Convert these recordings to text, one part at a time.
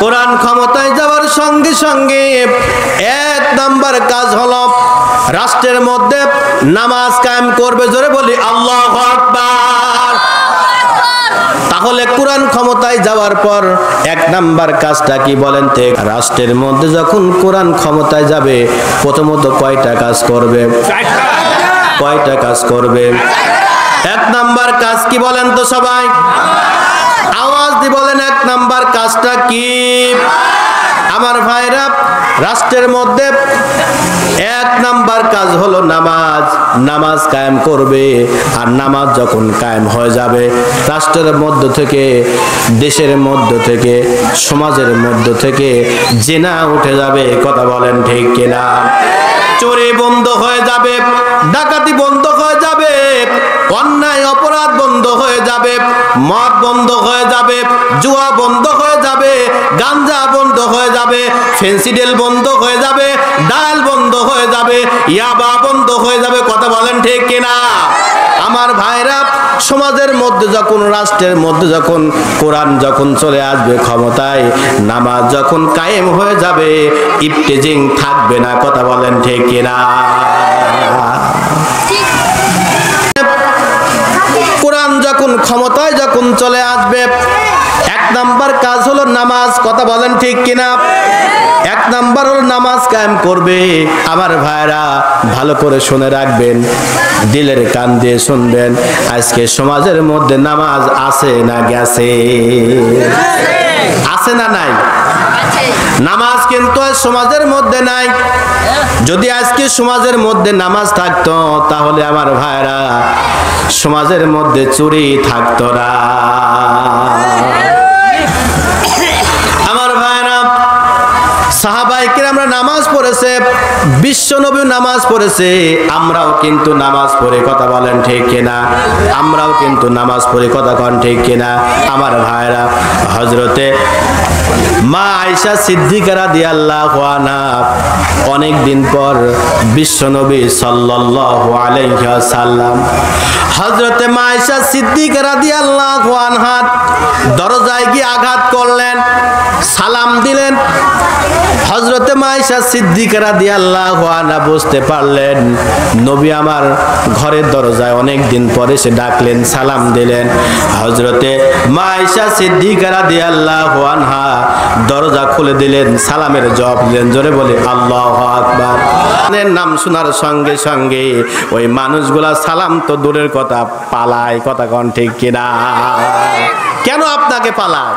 কোরআন ক্ষমতায় যাওয়ার সঙ্গে সঙ্গে এক নাম্বার কাজ হলো রাষ্ট্রের মধ্যে নামাজ কায়েম করবে। জোরে বলি আল্লাহু আকবার। তাহলে কোরআন ক্ষমতায় যাওয়ার পর এক নাম্বার কাজটা কি বলেন তো? রাষ্ট্রের মধ্যে যখন কোরআন ক্ষমতায় যাবে প্রথমত কয়টা কাজ করবে? কয়টা কাজ করবে? এক নাম্বার কাজ কি বলেন তো সবাই? আওয়াজ দিয়ে বলেন, এক নাম্বার কাজটা কি? আমার ভাইরা, রাষ্ট্রের মধ্যে এক নাম্বার কাজ হলো নামাজ। নামাজ কায়েম করবে। আর নামাজ যখন কায়েম হয়ে যাবে, রাষ্ট্রের মধ্য থেকে, দেশের মধ্য থেকে, সমাজের মধ্য থেকে জিনা উঠে যাবে। কথা বলেন ঠিক কিনা? চোরে বন্ধ হয়ে যাবে, ডাকাতি বন্ধ হয়ে যাবে, অন্যায় অপরাধ বন্ধ হয়ে যাবে, মদ বন্ধ হয়ে যাবে, জুয়া বন্ধ হয়ে যাবে, গাঞ্জা বন্ধ হয়ে যাবে, ফেন্সিডেল বন্ধ হয়ে যাবে, ডাল বন্ধ হয়ে যাবে, ইয়াবা বন্ধ হয়ে যাবে। কথা বলেন ঠিক কিনা? আমার ভাইরা, সমাজের মধ্যে যখন, রাষ্ট্রের মধ্যে যখন কোরআন যখন চলে আসবে ক্ষমতায়, নামাজ যখন কায়েম হয়ে যাবে, ইফতেজিং থাকবে না। কথা বলেন ঠিক কিনা? কোরআন যখন ক্ষমতায় যখন চলে আসবে, এক নাম্বার কাজ হলো নামাজ। কথা বলেন ঠিক কিনা? এক নাম্বার হলো নামাজ কায়েম করবে। আমার ভাইরা, ভালো করে শুনে রাখবেন, দিলের কান দিয়ে শুনবেন। আজকে সমাজের মধ্যে নামাজ আছে না গেছে? আছে না নাই? নামাজ কিন্তু আজ সমাজের মধ্যে নাই। যদি আজকে সমাজের মধ্যে নামাজ থাকতো, তাহলে আমার ভাইরা সমাজের মধ্যে চুরি থাকতো না। আমার ভাইরা, সাহাবায়ে কেরামরা নামাজ পড়েছে, বিশ্ব নবী নামাজ পড়েছে, আমরাও কিন্তু নামাজ পড়ে। কথা বলেন ঠিক কিনা? আমরাও কিন্তু নামাজ পড়ে। কথা কন ঠিক কিনা? আমার ভাইরা, হযরতে মা আয়েশা সিদ্দিকা রাদিয়াল্লাহু আনহা অনেক দিন পর বিশ্ব নবী সাল্লাল্লাহু আলাইহি ওয়াসাল্লাম হযরতে মা আয়েশা সিদ্দিকা রাদিয়াল্লাহু আনহা দরজায় গিয়ে আঘাত করলেন, সালাম দিলেন। হযরতে মা আয়েশা সিদ্দিকা রাদিয়াল্লাহু আনহা বুঝতে পারলেন নবী আমার ঘরের দরজায় অনেক দিন পরে সে ডাকলেন, সালাম দিলেন। হযরতে মা আয়েশা সিদ্দিকা রাদিয়াল্লাহু আনহা দরজা খুলে দিলেন, সালামের জবাব দিলেন। জোরে বলে আল্লাহু আকবার। নাম শোনার সঙ্গে সঙ্গে ওই মানুষগুলা সালাম তো দূরের কথা পালায়। কথা কন ঠিক কিনা? কেন আপনাকে পালায়?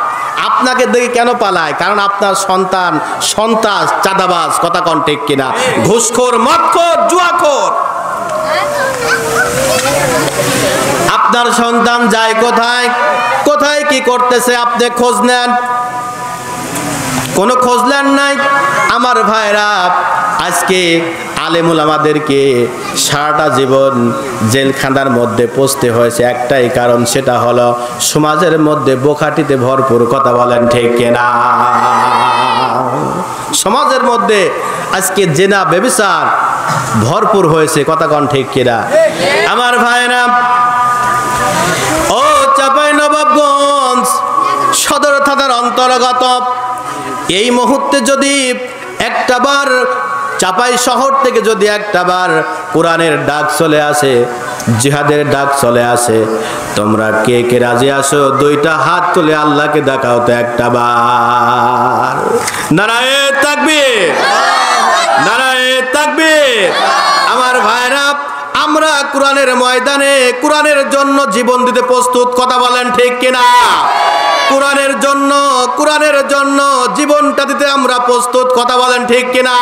আপনাকে দেখে কেন পালায়? কারণ আপনার সন্তান সন্ত্রাস, চাঁদাবাজ। কথা কন ঠিক কিনা? ঘুষখোর, মদখোর, জুয়াখোর। আপনার সন্তান যায় কোথায়, কোথায় কি করতেছে আপনি খোঁজ নেন? কোনো খোঁজ নেন নাই। আমার ভাইরা, আজকে আলেম ওলামাদেরকে সারাটা জীবন জেলখানার মধ্যে পচতে হয়েছে একটাই কারণ, সেটা হলো সমাজের মধ্যে বোখাটিতে ভরপুর। কথা বলেন ঠিক কিনা? সমাজের মধ্যে আজকে জেনা ব্যভিচার ভরপুর হয়েছে। কথা কন ঠিক কিনা? আমার ভাইরা, ও চাঁপাইনবাবগঞ্জ সদর থানার অন্তর্গত এই মুহূর্তে যদি একটাবার চাপাই শহর থেকে যদি একটাবার কোরআনের ডাক চলে আসে, জিহাদের ডাক চলে আসে, তোমরা কে কে রাজি আসো? দুইটা হাত তুলে আল্লাহকে দেখাও তো একটাবার। নারায়ে তাকবীর, নারায়ে তাকবীর। আমার ভাইরা, আমরা কোরআনের ময়দানে কোরআনের জন্য জীবন দিতে প্রস্তুত। কথা বলেন ঠিক কিনা? কোরআনের জন্য, কোরআনের জন্য জীবনটা দিতে আমরা প্রস্তুত। কথা বলেন ঠিক কিনা?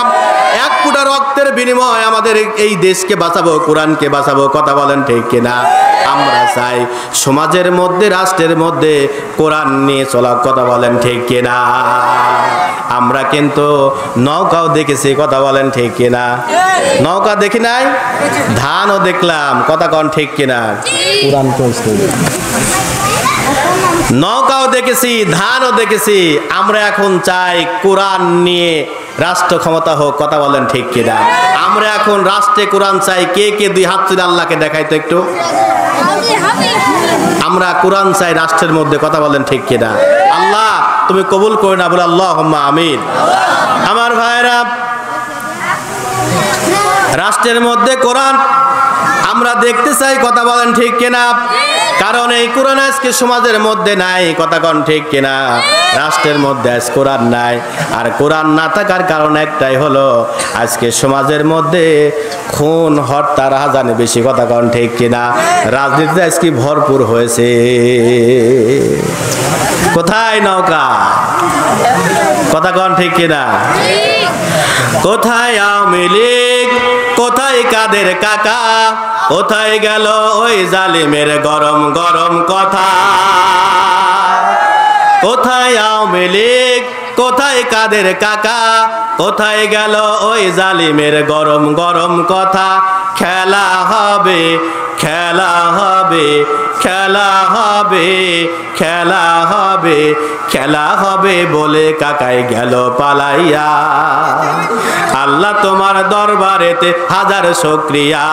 এক ফোঁটা রক্তের বিনিময়ে আমাদের এই দেশকে বাঁচাবো, কোরআনকে বাঁচাবো। কথা বলেন ঠিক কিনা? আমরা চাই সমাজের মধ্যে, রাষ্ট্রের মধ্যে কোরআন নিয়ে চলা। কথা বলেন ঠিক কিনা? আমরা কিন্তু নৌকাও দেখেছি। কথা বলেন ঠিক কিনা? নৌকা দেখি নাই, ধানও দেখলাম। কথা কন ঠিক কিনা? কোরআন নৌকাও দেখেছি, ধানও দেখেছি। আমরা এখন চাই কোরআন নিয়ে রাষ্ট্র ক্ষমতা হোক। কথা বলেন ঠিক কিনা? আমরা এখন রাষ্ট্রে কোরআন চাই। কে কে দুই হাত তুলে আল্লাহকে দেখাইতো একটু? আমরা কোরআন চাই রাষ্ট্রের মধ্যে। কথা বলেন ঠিক কিনা? আল্লাহ তুমি কবুল করে না, বলে আল্লাহুম্মা আমিন। আমার ভাইরা, রাষ্ট্রের মধ্যে কোরআন আমরা দেখতে চাই, কথা বলেন ঠিক কিনা? কারণ এই কোরআন আজকে সমাজের মধ্যে নাই, কথা কোন ঠিক কিনা? রাষ্ট্রের মধ্যে আজ কোরআন নাই, আর কোরআন না থাকার কারণ একটাই হলো আজকে সমাজের মধ্যে খুন হত্যা রাহাজানি বেশি, কথা কোন ঠিক কিনা? রাজনীতিতে আজকে ভরপুর হয়েছে। কোথায় নৌকা, কথা কোন ঠিক কিনা? কোথায় আওয়ামী লীগ, কোথায় কাদের কাকা, কোথায় গেল ওই জালিমের গরম গরম কথা? কোথায় আওয়ামী লীগ, কোথায় কাদের কাকা, কোথায় গেল ওই জালিমের গরম গরম কথা? খেলা হবে, খেলা হবে, খেলা হবে, খেলা হবে, খেলা হবে বলে কাকাই গেল পালাইয়া। আল্লাহ তোমার দরবারেতে হাজার শুকরিয়া,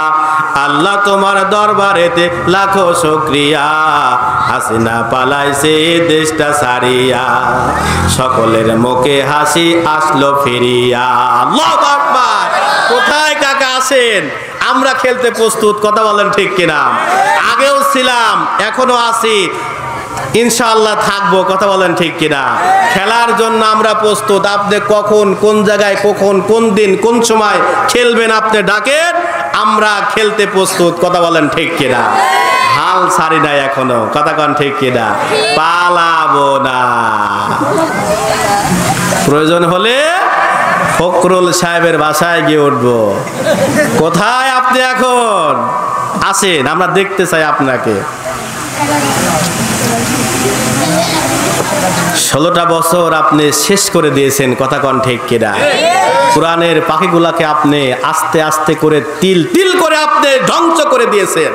আল্লাহ তোমার দরবারেতে লাখো শুকরিয়া। হাসিনা পালাইছে দেশটা সারিয়া, সকলের মুখে হাসি আসলো ফিরিয়া। আল্লাহু আকবার। কোথায় কাকা আছেন? আমরা খেলতে প্রস্তুত, কথা বলেন ঠিক কিনা? আগেও ছিলাম, এখনো আছি, ইনশাআল্লাহ থাকবো, কথা বলেন ঠিক কিনা? খেলার জন্য আমরা প্রস্তুত। আপনি কখন, কোন জায়গায়, কখন, কোন দিন, কোন সময় খেলবেন আপনি ডাকেন, আমরা খেলতে প্রস্তুত, কথা বলেন ঠিক কিনা? হাল ছাড়ি নাই এখনো, কথা কন ঠিক কিনা? পালাবো না। প্রয়োজন হলে ফখরুল সাহেবের বাসায় গিয়ে উঠবো। কোথায় আপনি এখন আছেন? আমরা দেখতে চাই আপনাকে। 16টা বছর আপনি শেষ করে দিয়েছেন, কথা কন ঠিক কিনা? কোরআনের পাখিগুলাকে আপনি আস্তে আস্তে করে তিল তিল করে আপনি ধ্বংস করে দিয়েছেন।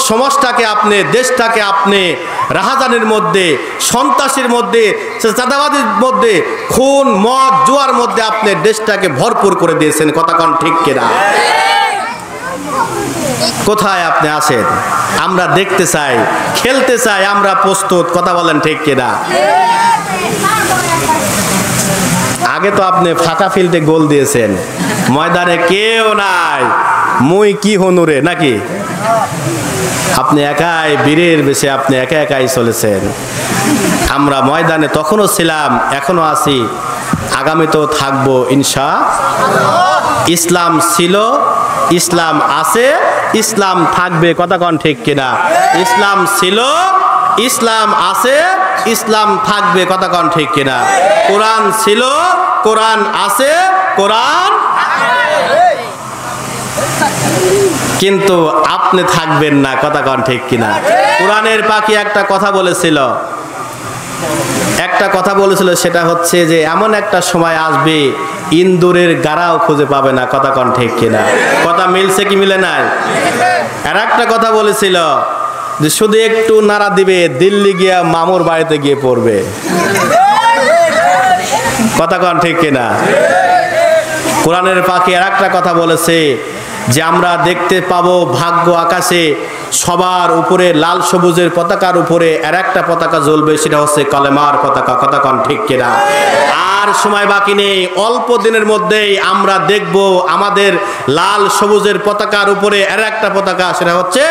সমাজটাকে আপনি, দেশটাকে আপনি রাহাজানির মধ্যে, সন্ত্রাসীর মধ্যে, চাঁদাবাদীর মধ্যে, খুন মদ জুয়ার মধ্যে আপনি দেশটাকে ভরপুর করে দিয়েছেন, কথা কন ঠিক কিনা? কোথায় আপনি আছেন? আমরা দেখতে চাই, খেলতে চাই, আমরা প্রস্তুত, কথা বলেন ঠিক কিনা? আগে তো আপনি ফাঁকা ফিল্ডে গোল দিয়েছেন, ময়দানে কেউ নাই, মুই কি হনুরে নাকি? আপনি একাই বীরের বেশে, আপনি একা একাই চলেছেন। আমরা ময়দানে তখনও ছিলাম, এখনো আছি, আগামীতেও থাকবো ইনশাআল্লাহ। ইসলাম ছিল, ইসলাম আছে, ইসলাম থাকবে, কথা কন ঠিক কিনা? ইসলাম ছিল, ইসলাম আছে, ইসলাম থাকবে, কথা কন ঠিক কিনা? কোরআন ছিল, কোরআন আছে, কোরআন, কিন্তু আপনি থাকবেন না, কথা কন ঠিক কিনা? কোরআনের পাখি একটা কথা বলেছিল, একটা কথা বলেছিল, সেটা হচ্ছে যে এমন একটা সময় আসবে ইন্দুরের গাড়াও খুঁজে পাবে না, কথা কন ঠিক কিনা? কথা মিলছে কি মিলে নাই? আর একটা কথা বলেছিল যে শুধু একটু নাড়া দিবে, দিল্লি গিয়া মামুর বাড়িতে গিয়ে পড়বে, কথা কন ঠিক কিনা? কোরআনের পাখি আর একটা কথা বলেছে যে আমরা দেখতে পাবো ভাগ্য আকাশে সবার উপরে লাল সবুজের পতাকার উপরে আর একটা পতাকা জ্বলবে, সেটা হচ্ছে কলেমার পতাকা, কথা কন ঠিক কিনা? আর সময় বাকি নেই, অল্প দিনের মধ্যেই আমরা দেখব আমাদের লাল সবুজের পতাকার উপরে আর একটা পতাকা, সেটা হচ্ছে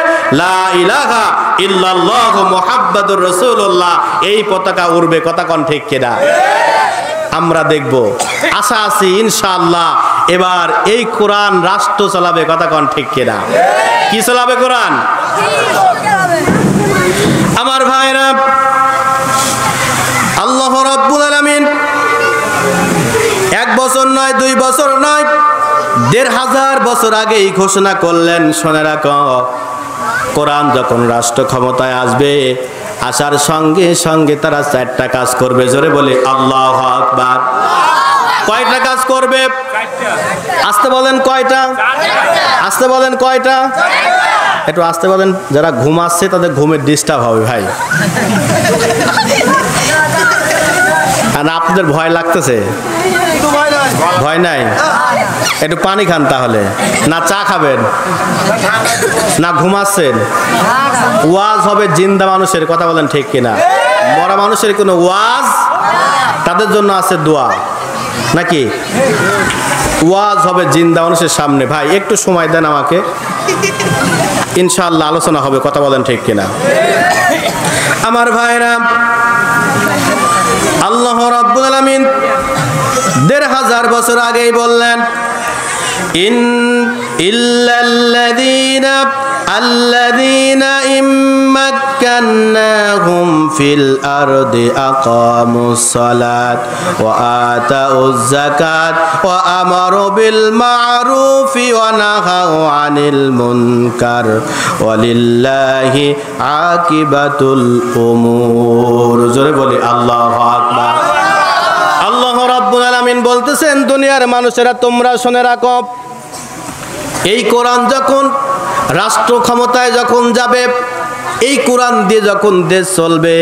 লা ইলাহা ইল্লাল্লাহ মুহাম্মাদুর রাসূলুল্লাহ, এই পতাকা উড়বে, কথা কন ঠিক কিনা? আমরা দেখব, আশা আছি ইনশাআল্লাহ এবার এই কোরআন রাষ্ট্র চালাবে, কথা কন ঠিক কিনা? কি চালাবে? কোরআন। আমার ভাইরা, আল্লাহ রাব্বুল আলামিন 1 বছর নয়, 2 বছর নয়, 1500 বছর আগেই ঘোষণা করলেন, শুনে রাখো, কোরআন যখন রাষ্ট্র ক্ষমতায় আসবে, আসার সঙ্গে সঙ্গে তারা 4টা কাজ করবে। জোরে বলে আল্লাহু আকবার। কয়টা কাজ করবে? আস্তে বলেন কয়টা? আস্তে বলেন কয়টা? একটু আস্তে বলেন, যারা ঘুমাচ্ছে তাদের ঘুমের ডিস্টার্ব হবে ভাই। আর আপনাদের ভয় লাগতেছে? ভয় নাই? একটু পানি খান তাহলে, না চা খাবেন, না ঘুমাচ্ছেন? ওয়াজ হবে জিন্দা মানুষের, কথা বলেন ঠিক কিনা? মরা মানুষের কোনো ওয়াজ, তাদের জন্য আছে দোয়া, নাকি? ওয়াজ হবে জিন্দা মানুষের সামনে। ভাই একটু সময় দেন আমাকে, ইনশাআল্লাহ আলোচনা হবে, কথা বলেন ঠিক কিনা? আমার ভাইরা, আল্লাহ রাব্বুল আলামিন ১৫০০ বছর আগেই বললেন, আল্লাযীনা ইম্মাক্কান্নাহুম ফিল আরদি আকামুস সালাত ওয়া আতাউয যাকাত ওয়া আমারু বিল মা'রুফি ওয়া নাহাউ আনিল মুনকার ওয়ালিল্লাহি আকিবাতুল উমুর। জোরে বলি আল্লাহু আকবার। আল্লাহ রাব্বুল আলামিন বলতেছেন, দুনিয়ার মানুষেরা তোমরা শুনে রাখো, এই কোরআন যখন রাষ্ট্র ক্ষমতায় যখন যাবে, এই কোরআন দিয়ে যখন দেশ চলবে,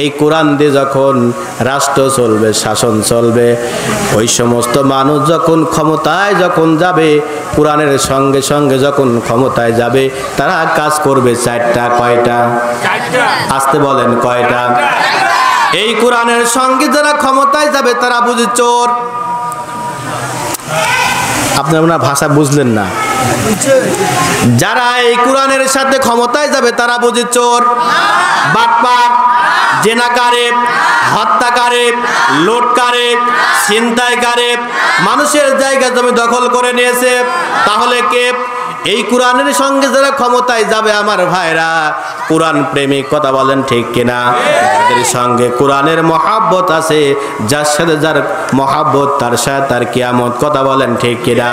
এই কোরআন দিয়ে যখন রাষ্ট্র চলবে, শাসন চলবে, ওই সমস্ত মানুষ যখন ক্ষমতায় যখন যাবে, কোরআনের সঙ্গে সঙ্গে যখন ক্ষমতায় যাবে, তারা কাজ করবে চারটা। কয়টা? আসতে বলেন, কয়টা? এই কোরআনের সঙ্গে যারা ক্ষমতায় যাবে তারা বুঝি চোর। আপনারা ভাষা বুঝলেন না। যারা এই কোরআনের সাথে ক্ষমতায় যাবে তারা বুঝি চোর, বাটপার, জেনাকারে, হত্যাকারে, লুটকারে, ছিনতাইকারে, মানুষের জায়গা জমি দখল করে নিয়েছে। তাহলে কে? এই কোরআনের সঙ্গে যারা ক্ষমতায় যাবে আমার ভাইরা, কোরআন প্রেমিক, কথা বলেন ঠিক কিনা? যাদের সঙ্গে কোরআনের মহাব্বত আছে, যার সাথে যার মহাব্বত তার সাথে তার কিয়ামত, কথা বলেন ঠিক কিনা?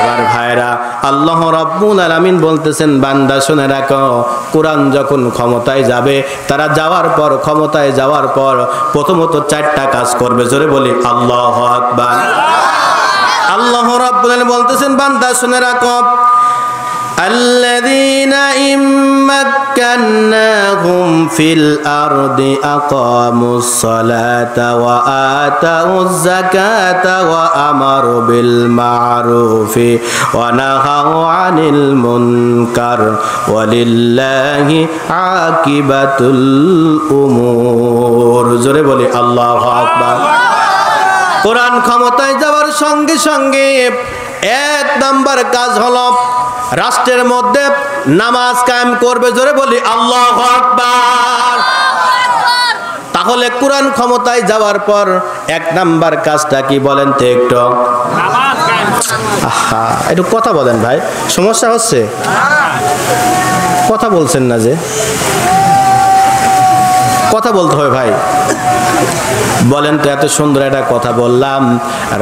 আমার ভাইরা, আল্লাহ রাব্বুল আলামিন বলতেছেন, বান্দা শুনে রাখো, কোরআন যখন ক্ষমতায় যাবে, তারা যাওয়ার পর, ক্ষমতায় যাওয়ার পর প্রথমত চারটা কাজ করবে। জোরে বলি আল্লাহু আকবার। আল্লাহ রাব্বুল আলামিন বলতেছেন, বান্দা শুনে রাখো, الذين إن مكناهم في الأرض أقاموا الصلاة وآتوا الزكاة وأمروا بالمعروف ونهوا عن المنكر ولله عاقبة الأمور। জোরে বলি আল্লাহু আকবার। কোরআন ক্ষমতায় যাওয়ার সঙ্গে সঙ্গে এক নাম্বার কাজ হলো রাষ্ট্রের মধ্যে নামাজ কায়েম করবে। জোরে বলি আল্লাহু আকবার। তাহলে কোরআন ক্ষমতায় যাওয়ার পর এক নাম্বার কাজটা কি বলেন তো একটু? একটু কথা বলেন ভাই, সমস্যা হচ্ছে? কথা বলছেন না যে? কথা বলতে হবে ভাই, বলেন তো। এত সুন্দর একটা কথা বললাম,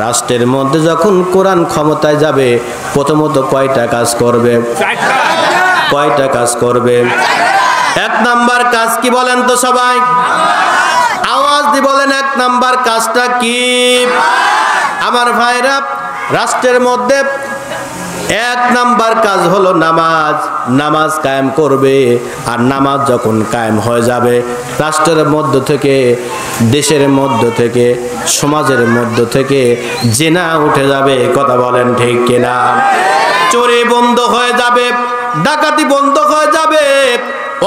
রাষ্ট্রের মধ্যে যখন কোরআন ক্ষমতায় যাবে, প্রথমত কয়টা কাজ করবে? কয়টা কাজ করবে? এক নাম্বার কাজ কি বলেন তো সবাই? আওয়াজ দিয়ে বলেন, এক নাম্বার কাজটা কি? আমার ভাইরা, রাষ্ট্রের মধ্যে এক নাম্বার কাজ হলো নামাজ। নামাজ কায়েম করবে। আর নামাজ যখন কায়েম হয়ে যাবে, রাষ্ট্রের মধ্য থেকে, দেশের মধ্য থেকে, সমাজের মধ্য থেকে জিনা উঠে যাবে। কথা বলেন ঠিক কিনা? চোরি বন্ধ হয়ে যাবে, ডাকাতি বন্ধ হয়ে যাবে,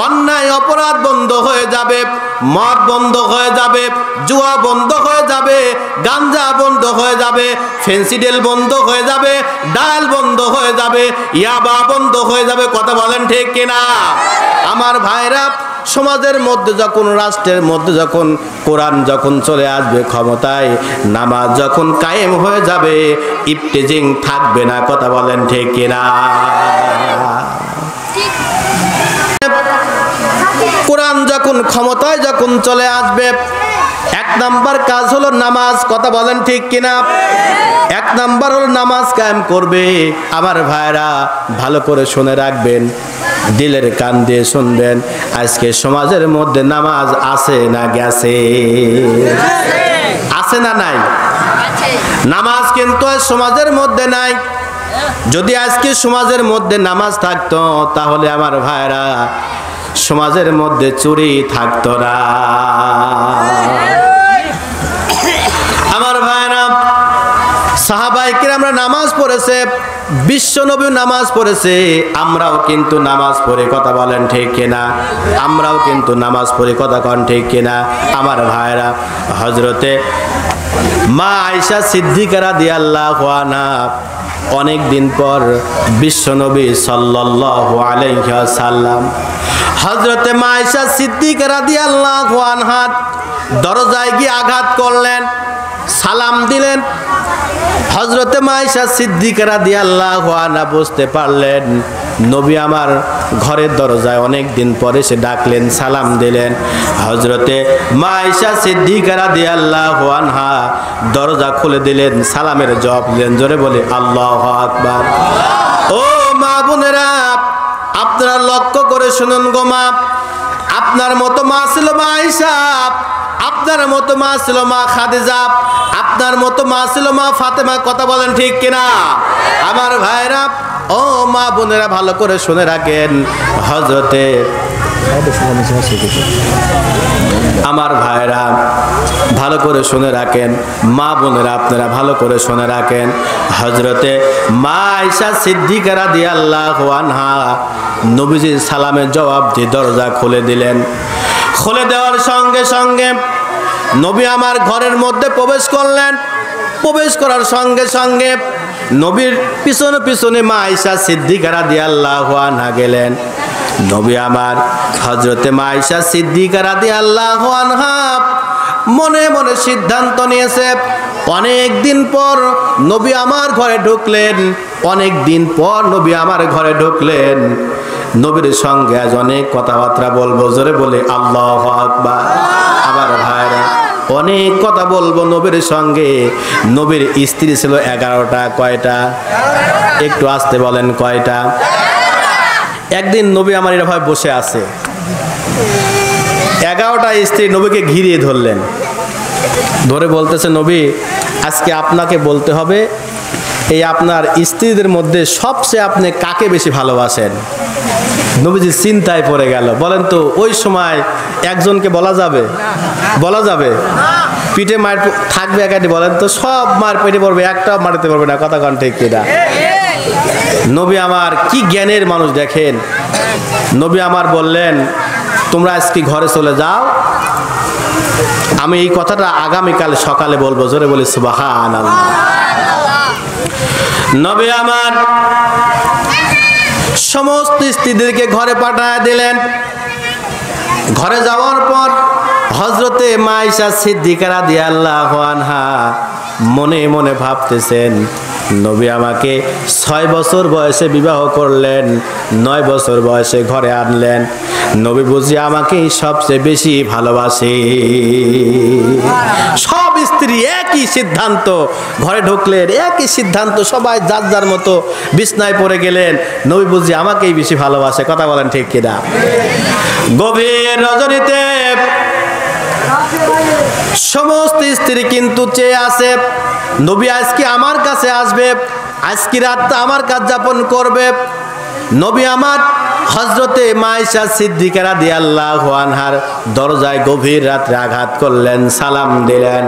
অন্যায় অপরাধ বন্ধ হয়ে যাবে, মদ বন্ধ হয়ে যাবে, জুয়া বন্ধ হয়ে যাবে, গাঞ্জা বন্ধ হয়ে যাবে, ফেন্সিডেল বন্ধ হয়ে যাবে, ডাল বন্ধ হয়ে যাবে, ইয়াবা বন্ধ হয়ে যাবে। কথা বলেন ঠিক কিনা? আমার ভাইরা, সমাজের মধ্যে যখন, রাষ্ট্রের মধ্যে যখন কোরআন যখন চলে আসবে ক্ষমতায়, নামাজ যখন কায়েম হয়ে যাবে, ইফতেজিং থাকবে না। কথা বলেন ঠিক কিনা? কোরআন যখন ক্ষমতায় যখন চলে আসবে, এক নাম্বার কাজ হলো নামাজ। কথা বলেন ঠিক কিনা? এক নাম্বার হলো নামাজ কায়েম করবে। আমার ভাইরা, ভালো করে শুনে রাখবেন, দিলের কান দিয়ে শুনবেন। আজকে সমাজের মধ্যে নামাজ আছে না গেছে? আছে না নাই? নামাজ কিন্তু সমাজের মধ্যে নাই। যদি আজকে সমাজের মধ্যে নামাজ থাকতো, তাহলে আমার ভাইরা, সমাজের মধ্যে চুরি থাকতো না। আমার ভাইরা, সাহাবায়ে কিরামরা নামাজ পড়েছে, বিশ্বনবী নামাজ পড়েছে, আমরাও কিন্তু নামাজ পড়ে, কথা বলেন ঠিক কিনা? আমরাও কিন্তু নামাজ পড়ে, কথা কন ঠিক কিনা? আমার ভাইরা, হযরতে মা আয়েশা সিদ্দিকা রাদিয়াল্লাহু আনহা অনেক দিন পর বিশ্বনবী সাল্লাল্লাহু আলাইহি ওয়াসাল্লাম হযরতে মা আয়েশা সিদ্দিকা রাদিয়াল্লাহু আনহা দরজায় গিয়ে আঘাত করলেন, সালাম দিলেন। হযরতে মা আয়েশা সিদ্দিকা রাদিয়াল্লাহু আনহা বুঝতে পারলেন নবী আমার ঘরের দরজায় অনেক দিন পরে সে ডাকলেন, সালাম দিলেন। হযরতে মা আয়েশা সিদ্দিকা রাদিয়াল্লাহু আনহা দরজা খুলে দিলেন, সালামের জবাব দিলেন। জোরে বলে আল্লাহু আকবার। ও মা বোনেরা, আপনারা লক্ষ্য করে শুনুন গো মা, আপনার মতো মা ছিল মা আয়েশা, আপনার মতো মা ছিল মা খাদিজা, আপনার মতো মা ছিল মা ফাতেমা, কথা বলেন ঠিক কিনা? আমার ভাইরা, ও মা বোনেরা, ভালো করে শুনে রাখেন। হযরতে আমার ভাইরা ভালো করে শুনে রাখেন, মা বোনেরা আপনারা ভালো করে শুনে রাখেন। হযরতে মা আয়েশা সিদ্দিকা রাদিয়াল্লাহু আনহা নবীজির সালামের জবাব দিয়ে দরজা খুলে দিলেন। খুলে দেওয়ার সঙ্গে সঙ্গে নবী আমার ঘরের মধ্যে প্রবেশ করলেন। প্রবেশ করার সঙ্গে সঙ্গে নবীর পিছনে পিছনে মা আয়েশা সিদ্দিকা রাদিয়াল্লাহু আনহা গেলেন। নবী আমার হযরতে মা আয়েশা সিদ্দিকা রাদিয়াল্লাহু আনহা মনে মনে সিদ্ধান্ত নিয়েছে, অনেক দিন পর নবী আমার ঘরে ঢুকলেন, অনেক দিন পর নবী আমার ঘরে ঢুকলেন, নবীর সঙ্গে আজ অনেক কথাবার্তা বলবো। জোরে বলে আল্লাহু আকবার। আমার ভাইরা, অনেক কথা বলবো নবীর সঙ্গে। নবীর স্ত্রী ছিল 11টা। কয়টা? একটু আস্তে বলেন, কয়টা? একদিন নবী আমার এভাবে বসে আছে, 11টা স্ত্রী নবীকে ঘিরিয়ে ধরলেন, ধরে বলতেছে, নবী আজকে আপনাকে বলতে হবে এই আপনার স্ত্রীদের মধ্যে সবচেয়ে আপনি কাকে বেশি ভালোবাসেন? নবীজি চিন্তায় পড়ে গেল। বলেন তো, ওই সময় একজনকে বলা যাবে? বলা যাবে? পিঠে মার থাকবে একাটি, বলেন তো, সব মার পেটে পড়বে, একটাও মারতে পারবে না, কথা কন ঠিক কিনা? নবী আমার কি জ্ঞানের মানুষ দেখেন। নবী আমার বললেন, তোমরা আজকে ঘরে চলে যাও, আমি এই কথাটা আগামীকাল সকালে বলবো। জোরে বলি সুবহানাল্লাহ। নবী আমার সমস্ত স্ত্রীদেরকে ঘরে পাঠায় দিলেন। ঘরে যাওয়ার পর হযরতে মা আয়েশা সিদ্দিকা রাদিয়াল্লাহু আনহা মনে মনে ভাবতেছেন, নবী আমাকে 6 বছর বয়সে বিবাহ করলেন, 9 বছর বয়সে ঘরে আনলেন, নবী বুঝি আমাকে সবচেয়ে বেশি ভালোবাসে। সব স্ত্রী একই সিদ্ধান্ত, ঘরে ঢুকলেন একই সিদ্ধান্ত, সবাই যার যার মতো বিছনায় পড়ে গেলেন, নবী বুঝি আমাকেই বেশি ভালোবাসে, কথা বলেন ঠিক কিনা? গভীর রজনীতে সমস্ত স্ত্রী কিন্তু চেয়ে আছে, নবী আজকে আমার কাছে আসবে, আজকে রাতটা আমার কাজ যাপন করবে। নবী আমার হযরতে মা আয়েশা সিদ্দিকা রাদিয়াল্লাহু আনহার দরজায় গভীর রাতে আঘাত করলেন, সালাম দিলেন।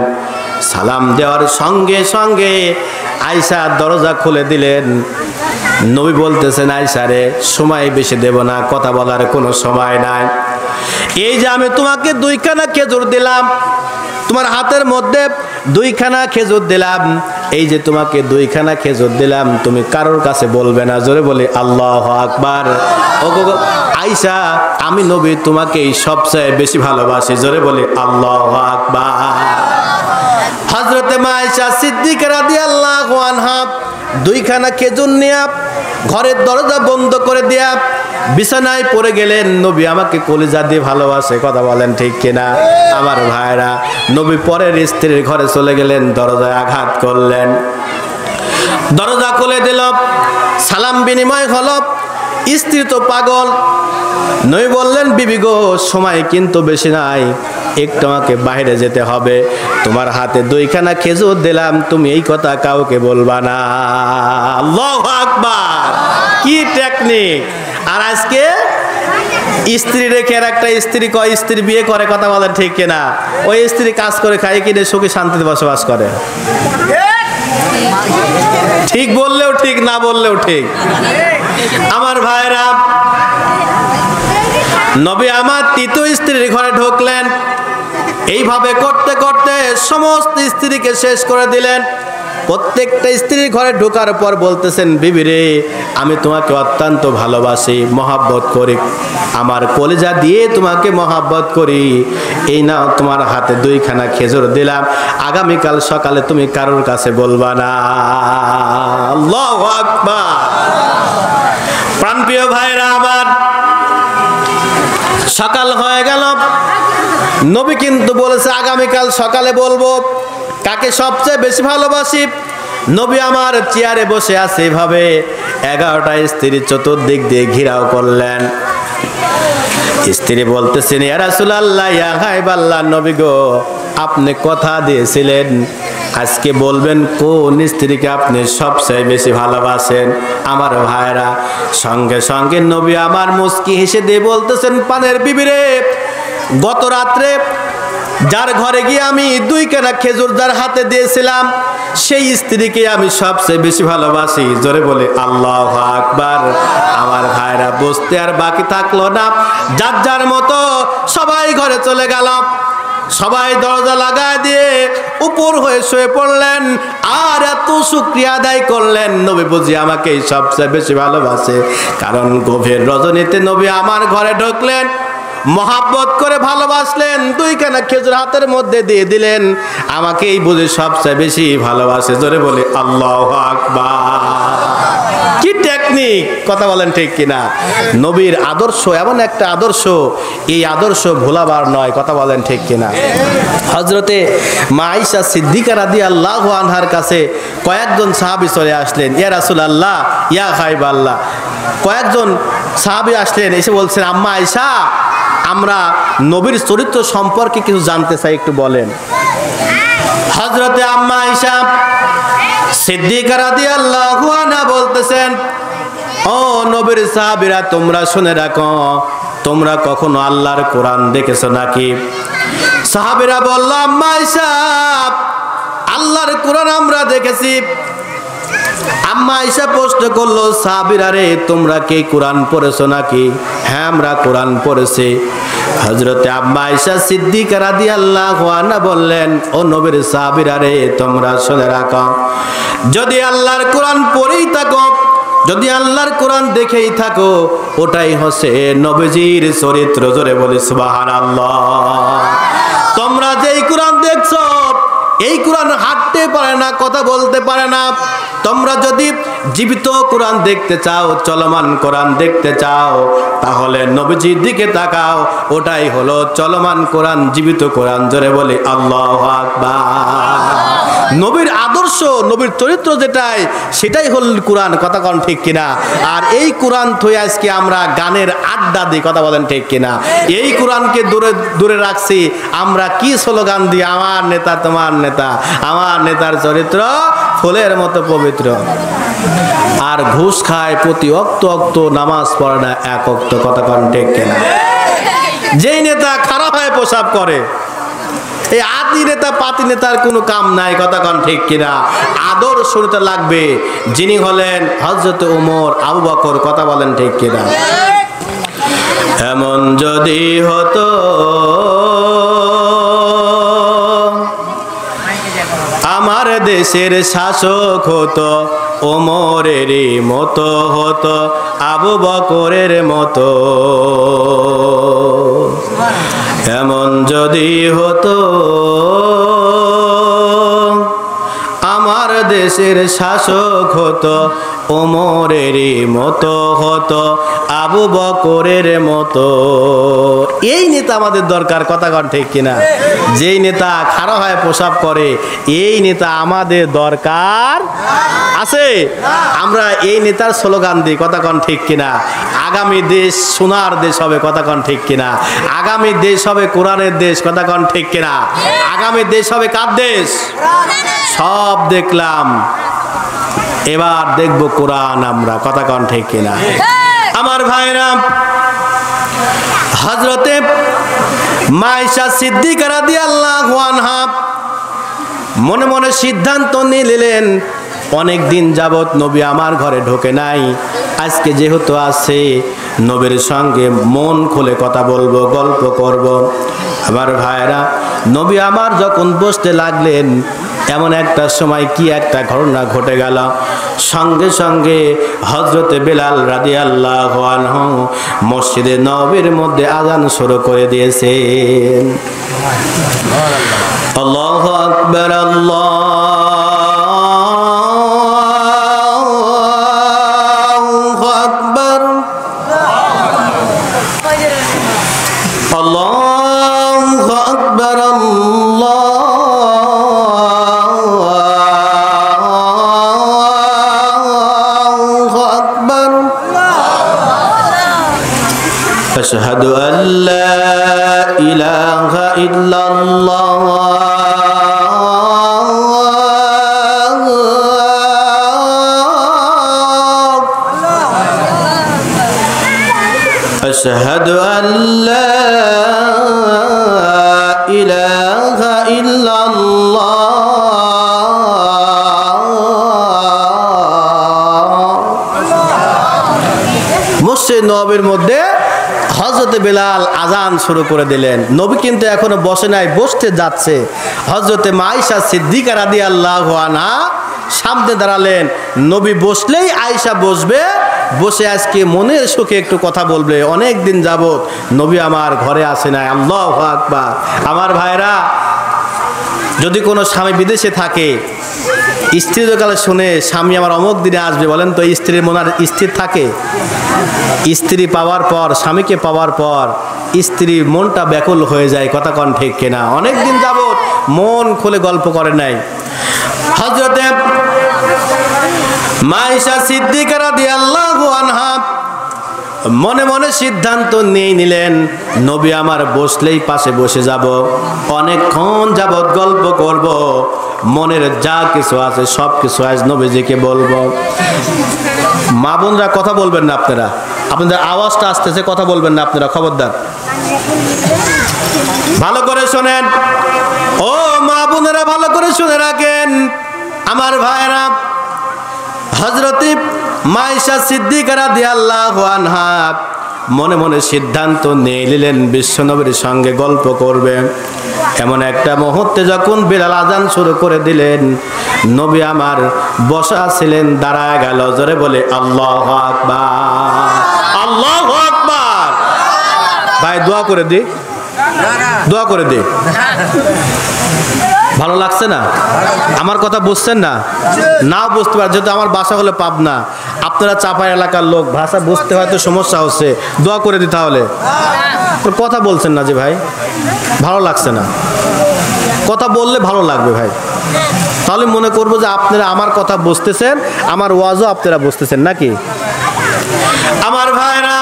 সালাম দেওয়ার সঙ্গে সঙ্গে আয়েশা দরজা খুলে দিলেন। নবী বলতেছেন, আয়েশা রে, সময় বেশি দেব না, কথা বলার কোনো সময় নাই। এই যে আমি তোমাকে 2খানা খেজুর দিলাম, তোমার হাতের মধ্যে 2খানা খেজুর দিলাম, এই যে তোমাকে 2খানা খেজুর দিলাম, তুমি কারোর কাছে বলবে না। জোরে বলি আল্লাহু আকবার। ওগো আয়েশা, আমি নবী তোমাকে সবচেয়ে বেশি ভালোবাসি। জোরে বলি আল্লাহু আকবার। হযরতে মা আয়েশা সিদ্দিকা রাদিয়াল্লাহু আনহা 2খানা খেজুর নিয়ে ঘরের দরজা বন্ধ করে দিয়া বিছানায় পড়ে গেলেন। নবী আমাকে কলিজা দিয়ে ভালোবাসে, কথা বলেন ঠিক কিনা? আমার ভাইরা, নবী পরের স্ত্রীর ঘরে চলে গেলেন, দরজায় আঘাত করলেন, দরজা খুলে দিল, সালাম বিনিময় হলো। স্ত্রী তো পাগল। নবী বললেন, বিবি গো, সময় কিন্তু বেশি নাই, একটু আমাকে বাইরে যেতে হবে, তোমার হাতে 2খানা খেজুর দিলাম, তুমি এই কথা কাউকে বলবা না। আল্লাহু আকবার। কি টেকনিক! আর আজকে স্ত্রী রেখে আর একটা স্ত্রী কয় স্ত্রী বিয়ে করে, কথা বলেন ঠিক কিনা? ওই স্ত্রী কাজ করে খায় কিনে সুখে শান্তিতে বসবাস করে। ঠিক বললেও ঠিক, না বললেও ঠিক। আমার ভাইরা, নবী আমার তৃতীয় স্ত্রীর ঘরে ঢুকলেন। এইভাবে করতে করতে সমস্ত স্ত্রীকে শেষ করে দিলেন। প্রত্যেকটা স্ত্রীর ঘরে ঢোকার পর বলতেছেন, বিবি রে, আমি তোমাকে অত্যন্ত ভালোবাসি, মহাব্বত করি, আমার কলিজা দিয়ে তোমাকে মহাব্বত করি। এই নাও তোমার হাতে 2খানা খেজুর দিলাম, আগামীকাল সকালে তুমি কারোর কাছে বলবা না। আল্লাহু আকবার। প্রাণপ্রিয় ভাইরা আমার, সকাল হয়ে গেল। নবী কিন্তু বলেছে আগামীকাল সকালে বলবো। কাকে সবচেয়ে বেশি ভালোবাসি? নবী আমার চেয়ারে বসে আছে, এভাবে 11টা স্ত্রী চতুর্দিক দিয়ে ঘিরাও করলেন। স্ত্রী বলতেছেন, ইয়া রাসূলুল্লাহ, ইয়া হাবিবাল্লাহ, নবী গো, আপনি কথা দিয়েছিলেন আজকে বলবেন কোন স্ত্রীকে আপনি সবচেয়ে বেশি ভালোবাসেন। আমার ভাইরা, সঙ্গে সঙ্গে নবী আমার মুস্কি হেসে দিয়ে বলতেছেন, পানের বিবি রে, গত রাত্রে যার ঘরে গিয়ে আমি 2খানা খেজুর যার হাতে দিয়েছিলাম, সেই স্ত্রীকে আমি সবচেয়ে বেশি ভালোবাসি। জোরে বলে আল্লাহু আকবার। আমার ভাইরা, বসতে আর বাকি থাকলো না, যার যার মতো সবাই ঘরে চলে গেল। সবাই দরজা লাগায় দিয়ে উপর হয়ে শুয়ে পড়লেন আর এত শুকরিয়া আদায় করলেন, নবী বুঝি আমাকে সবচেয়ে বেশি ভালোবাসে। কারণ গভীর রজনীতে নবী আমার ঘরে ঢুকলেন, মহাব্বত করে ভালোবাসলেন, 2খানা খেজুর হাতের মধ্যে দিয়ে দিলেন, আমাকেই বুঝি সবচেয়ে বেশি ভালোবাসে। জোরে বলে আল্লাহু আকবার। কি টেকনিক, কথা বলেন ঠিক কিনা? নবীর আদর্শ এমন একটা আদর্শ, এই আদর্শ ভোলাবার নয়, কথা বলেন ঠিক কিনা? হযরতে মা আয়েশা সিদ্দিকা রাদিয়াল্লাহু আনহার কাছে কয়েকজন সাহাবী চলে আসলেন, ইয়া রাসূলুল্লাহ, ইয়া হাবিবাল্লাহ। কয়েকজন সাহাবী আসলেন, এসে বলছেন, আম্মা আয়েশা, আমরা নবীর চরিত্র সম্পর্কে কিছু জানতে চাই, একটু বলেন। হযরতে আম্মা আয়েশা সিদ্দিকা রাদিয়াল্লাহু আনহা বলতেছেন, ও নবীর সাহাবীরা, তোমরা শুনে রাখো, তোমরা কখনো আল্লাহর কোরআন দেখেছো নাকি? সাহাবীরা বলল, আম্মা আয়েশা, আল্লাহর কোরআন আমরা দেখেছি। আম্মা আয়েশা প্রশ্ন করলো, সাহাবীরা রে, তোমরা কি কোরআন পড়েছো নাকি? হ্যাঁ, আমরা কোরআন পড়েছি। হযরতে আম্মা আয়েশা সিদ্দিকা রাদিয়াল্লাহু আনহা বললেন, ও নবীর সাহাবীরা রে, তোমরা শুনে রাখো, যদি আল্লাহর কোরআন পড়েই থাকো, যদি আল্লাহর কোরআন দেখেই থাকো, ওটাই হচ্ছে নবীজির চরিত্র। জোরে বলি সুবহানাল্লাহ। তোমরা যেই কোরআন দেখছো, এই কোরআন হাঁটতে পারে না, কথা বলতে পারে না। তোমরা যদি জীবিত কোরআন দেখতে চাও, চলমান কোরআন দেখতে চাও, তাহলে নবীজির দিকে তাকাও, ওটাই হলো চলমান কোরআন, জীবিত কোরআন। জোরে বলি আল্লাহু আকবার। নবীর আদর্শ, নবীর চরিত্র যেটাই, সেটাই হল কোরআন, কথা কোন ঠিক কিনা? আর এই কোরআন থয়ে আজকে আমরা গানের আড্ডা দিই, কথা বলেন ঠিক কিনা? এই কোরআনকে দূরে দূরে রাখছি আমরা কি স্লোগান দিই, আমার নেতা তোমার নেতা, আমার নেতার চরিত্র ফুলের মতো পবিত্র। আর ঘুষ খায়, প্রতি অক্ত অক্ত নামাজ পড়ে না, 1 ওয়াক্ত, কথা কোন ঠিক কিনা? যেই নেতা খারাপ হয়ে প্রসাব করে, এই আদি নেতা পাতি নেতার কোনো কাম নাই, কথা কোন ঠিক কিনা? আদর্শ নিতে লাগবে, যিনি হলেন হযরত ওমর, আবু বকর, কথা বলেন ঠিক কিনা? এমন যদি হতো আমার দেশের শাসক হতো, ওমরেরই মতো হতো, আবু বকরের মতো। এমন যদি হতো আমার দেশের শাসক হতো, ওমরেরই মতো হতো, আবু বকরের মতো। এই নেতা আমাদের দরকার, কথা কোন ঠিক কিনা? যেই নেতা খাড়া হয়ে প্রসাব করে, এই নেতা আমাদের দরকার আছে? আমরা এই নেতার স্লোগান দিই, কথা কোন ঠিক কিনা? আগামী দেশ সোনার দেশ হবে, কথা কোন ঠিক কিনা? আগামী দেশ হবে কোরআনের দেশ, কথা কোন ঠিক কিনা? আগামী দেশ হবে কার দেশ? সব দেখলাম, এবার দেখবো কোরআন আমরা, কথা কোন ঠিক কিনা? আমার ভাইরা, হযরতে মা আয়েশা সিদ্দিকা রাদিয়াল্লাহু আনহা মনে মনে সিদ্ধান্ত নিলেন, অনেক দিন যাবত নবী আমার ঘরে ঢোকে নাই, আজকে যেহেতু আছে নবীর সঙ্গে মন খুলে কথা বলবো, গল্প করব। আমার ভাইরা, নবী আমার যখন বসতে লাগলেন, এমন একটা সময় কি একটা ঘটনা ঘটে গেল। সঙ্গে সঙ্গে হযরতে বেলাল রাদিয়াল্লাহু আনহু মসজিদে নববীর মধ্যে আযান শুরু করে দিয়েছেন। আল্লাহু আকবার, আল্লাহু আকবার, আল্লাহু আকবার, আশহাদু আল্লা ইলাহা ইল্লাল্লাহ আশহাদু আল্লা ইলাহা ইল্লাল্লাহ। মসজিদ নববীর মধ্যে হযরতে বেলাল আযান শুরু করে দিলেন। নবী কিন্তু এখনো বসে নাই, বসতে যাচ্ছে। হযরতে আয়েশা সিদ্দিকা রাদিয়াল্লাহু আনহা সামনে দাঁড়ালেন। নবী বসলেই আয়েশা বসবে, বসে আজকে মনের সুখে একটু কথা বলবে। অনেক দিন যাবত নবী আমার ঘরে আসে নাই। আল্লাহু আকবার। আমার ভাইরা, যদি কোনো স্বামী বিদেশে থাকে, স্ত্রী কালে শুনে স্বামী আমার অমুক দিনে আসবে, বলেন তো স্ত্রীর মনে আর স্থির থাকে? স্ত্রী পাওয়ার পর, স্বামীকে পাওয়ার পর স্ত্রীর মনটা ব্যাকুল হয়ে যায়। কথা কন ঠিক কিনা? অনেক দিন যাবত মন খুলে গল্প করে নাই। হযরতে আয়েশা সিদ্দিকা রাদিয়াল্লাহু আনহা মনে মনে সিদ্ধান্ত নিয়ে নিলেন, নবী আমার বসলেই পাশে বসে যাব, অনেকক্ষণ যাবত গল্প করব, মনের যা কিছু আছে সব কিছু আজ নবীজিকে বলবো। মা বোনরা কথা বলবেন না, আপনারা আপনাদের আওয়াজটা আসতেছে, কথা বলবেন না আপনারা, খবরদার। ভালো করে শোনেন, ও মা বোনেরা ভালো করে শুনে রাখেন। আমার ভাইরা, হযরতে আয়েশা সিদ্দিকা রাদিয়াল্লাহু আনহা মনে মনে সিদ্ধান্ত নিয়ে নিলেন বিশ্বনবীর সঙ্গে গল্প করবে। এমন একটা মুহূর্তে যখন বেলাল আযান শুরু করে দিলেন, নবী আমার বসা ছিলেন, দাঁড়ায় গেল। জোরে বলে আল্লাহু আকবার, আল্লাহু আকবার। ভাই দোয়া করে দি, দোয়া করে দি। ভালো লাগছে না? আমার কথা বুঝছেন না? নাও বুঝতে পার, যেহেতু আমার বাসা হলে পাবনা, আপনারা চাপাই এলাকার লোক, ভাষা বুঝতে হয়তো সমস্যা হচ্ছে। দোয়া করে দিতে হলে কথা বলছেন না যে ভাই, ভালো লাগছে না। কথা বললে ভালো লাগবে ভাই, তাহলে মনে করবো যে আপনারা আমার কথা বুঝতেছেন, আমার ওয়াজও আপনারা বুঝতেছেন নাকি? আমার ভাইরা,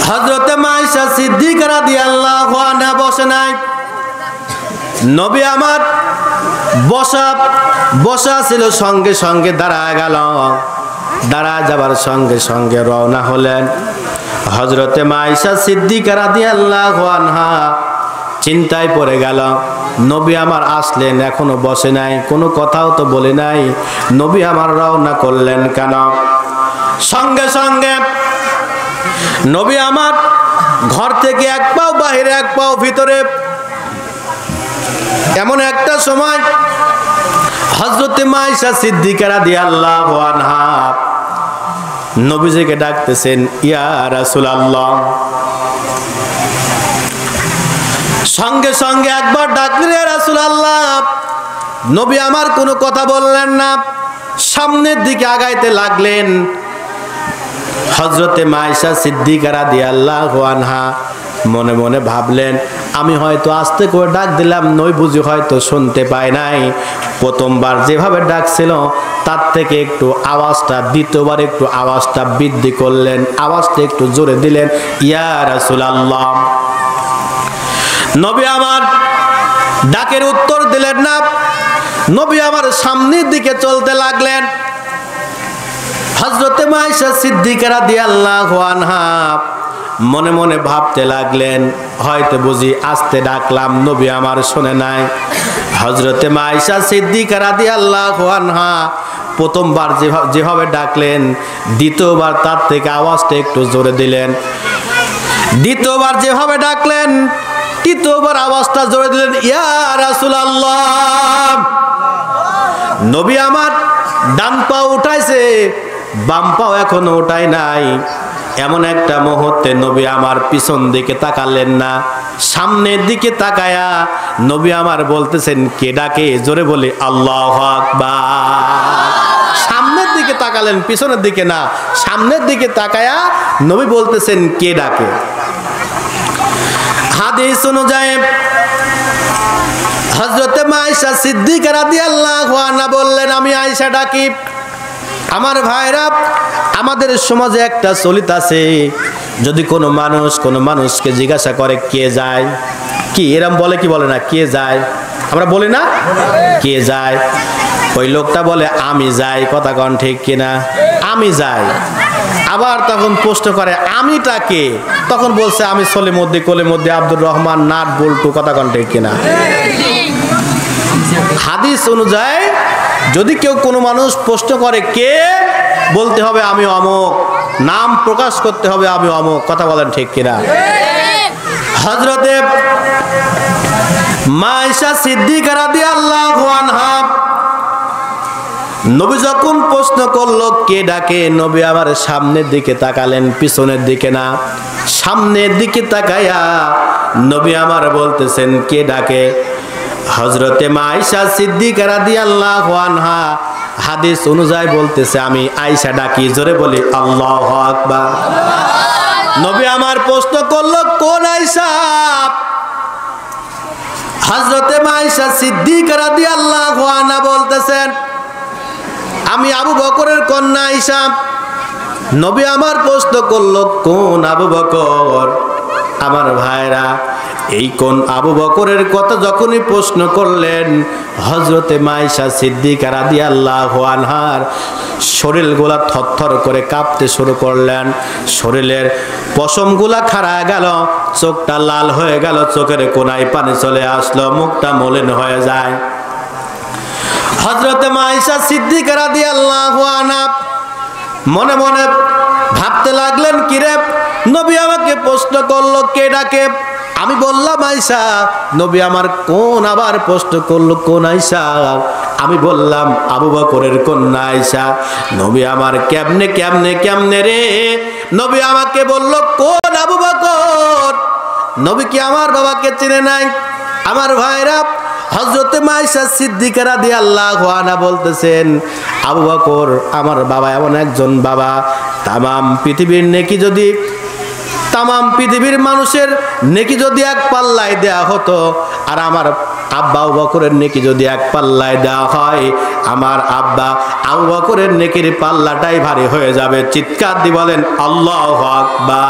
হযরতে আয়েশা সিদ্দিকা রাদিয়াল্লাহু আনহা বসে নাই। নবী আমার বসা ছিল, সঙ্গে সঙ্গে দাঁড়ায় গেল। দাঁড়া যাবার সঙ্গে সঙ্গে রওনা হলেন। হযরতে আয়েশা সিদ্দিকা রাদিয়াল্লাহু আনহা চিন্তায় পড়ে গেল, নবী আমার আসলেন, এখনো বসে নাই, কোনো কথাও তো বলে নাই, নবী আমার রওনা করলেন কেন? সঙ্গে সঙ্গে নবী আমার ঘর থেকে এক পাও বাহিরে, এক পাও ভিতরে। এমন একটা সময় হযরতে আয়েশা সিদ্দিকা রাদিয়াল্লাহু আনহা নবীজিকে ডাকতেছেন, ইয়া রাসূলুল্লাহ। সঙ্গে সঙ্গে একবার ডাকলেন, ইয়া রাসূলুল্লাহ। নবী আমার কোনো কথা বললেন না, সামনের দিকে আগাইতে লাগলেন। হযরতে আয়েশা সিদ্দিকা রাদিয়াল্লাহু আনহা মনে মনে ভাবলেন, আমি হয়তো আস্তে করে ডাক দিলাম, নই বুঝি হয়তো শুনতে পায় নাই। প্রথমবার যেভাবে ডাকছিল তার থেকে একটু আওয়াজটা, দ্বিতীয়বার একটু আওয়াজটা বৃদ্ধি করলেন, আওয়াজটা একটু জোরে দিলেন, ইয়া রাসূলুল্লাহ। নবী আমার ডাকের উত্তর দিলেন না। নবী আমার সামনের দিকে চলতে লাগলেন। হযরতে আয়েশা সিদ্দিকা রাদিয়াল্লাহু আনহা মনে মনে ভাবতে লাগলেন, হয়তো বুঝি আস্তে ডাকলাম, নবী আমার শোনে নাই। হযরতে মা আয়েশা সিদ্দিকা রাদিয়াল্লাহু আনহা প্রথমবার যেভাবে ডাকলেন, দ্বিতীয়বার তার থেকে আওয়াজটা একটু জোরে দিলেন। দ্বিতীয়বার যেভাবে ডাকলেন, তৃতীয়বার আওয়াজটা জোরে দিলেন, ইয়া রাসূলুল্লাহ। নবী আমার ডান পা উঠাইছে, বাম পাও এখনো উঠায় নাই। এমন একটা মুহূর্তে নবী আমার পিছন দিকে তাকালেন না, সামনের দিকে তাকায়া নবী আমার বলতেছেন, কে ডাকে? জোরে বলি আল্লাহু আকবার। সামনের দিকে তাকালেন, পিছনের দিকে না, সামনের দিকে তাকায়া নবী বলতেছেন, কে ডাকে? হাদিস অনুযায়ী হযরতে মা আয়েশা সিদ্দিকা রাদিয়াল্লাহু আনহা বললেন, আমি আয়েশা ডাকি। আমার ভাইরা, আমাদের সমাজে একটা চলিত আছে, যদি কোনো মানুষকে জিজ্ঞাসা করে কে যায়, কি এরম বলে কি বলে না, কে যায়? আমরা বলি না কে যায়? ওই লোকটা বলে আমি যাই, কথা কন ঠিক কিনা? আমি যাই। আবার তখন প্রশ্ন করে আমিটা কে? তখন বলছে আমি সলিমুদ্দিন কলিমুদ্দিন আব্দুর রহমান নাট বল্টু, কথা কন ঠিক কিনা? হাদিস অনুযায়ী যদি কেউ কোনো মানুষ প্রশ্ন করে কে, বলতে হবে আমি অমুক, নাম প্রকাশ করতে হবে আমি অমুক, কথা বলেন ঠিক কিনা? হযরতে মা আয়েশা সিদ্দিকা রাদিয়াল্লাহু আনহা নবী যখন প্রশ্ন করলো কে ডাকে, নবী আবার সামনের দিকে তাকালেন, পিছনের দিকে না, সামনের দিকে তাকায়া নবী আমার বলতেছেন, কে ডাকে? হযরতে মা আয়েশা সিদ্দিকা রাদিয়াল্লাহু আনহা হাদিস অনুযায়ী বলতেছে, আমি আয়েশা ডাকি। জোরে বলি আল্লাহু আকবার। নবী আমার প্রশ্ন করলো, কোন আয়েশা? হযরতে মা আয়েশা সিদ্দিকা রাদিয়াল্লাহু আনহা বলতেছেন, আমি আবু বকরের কন্যা আয়েশা। নবী আমার প্রশ্ন করলো, কোন আবু বকর? আমার ভাইরা, এই কোন আবু বকরের কথা যখনই প্রশ্ন করলেন, হযরতে মা আয়েশা সিদ্দিকা রাদিয়াল্লাহু আনহার শরীরগুলা থরথর করে কাঁপতে শুরু করলেন, শরীরের পশমগুলা খাড়া গেল, চোখটা লাল হয়ে গেল, চোখের কোনায় পানি চলে আসলো, মুখটা মলিন হয়ে যায়। হযরতে মা আয়েশা সিদ্দিকা রাদিয়াল্লাহু আনহা মনে মনে ভাবতে লাগলেন, কিরে নবী আমাকে প্রশ্ন করলো কে ডাকে? আমি বললাম আয়েশা। নবী আমার কোন আবার প্রশ্ন করলো, কোন আয়েশা? আমি বললাম আবু বকরের কন্যা আয়েশা। নবী আমার কেমনে কেমনে কেমনে রে? নবী আমাকে বললো, কোন আবু বকর? নবী কি আমার বাবাকে চিনে নাই? আমার ভাইরা, হযরতে মা আয়েশা সিদ্দিকা রাদিয়াল্লাহু আনহা বলতেছেন, আবু বকর আমার বাবা এমন একজন বাবা, তামাম পৃথিবীর নেকি যদি, তামাম পৃথিবীর মানুষের নেকি যদি এক পাল্লায় দেয়া হতো, আর আমার আব্বা আবু বকরের নেকি যদি এক পাল্লায় দেওয়া হয়, আমার আব্বা আবু বকরের নেকির পাল্লাটাই ভারী হয়ে যাবে। চিৎকার দিয়ে বলেন আল্লাহু আকবার।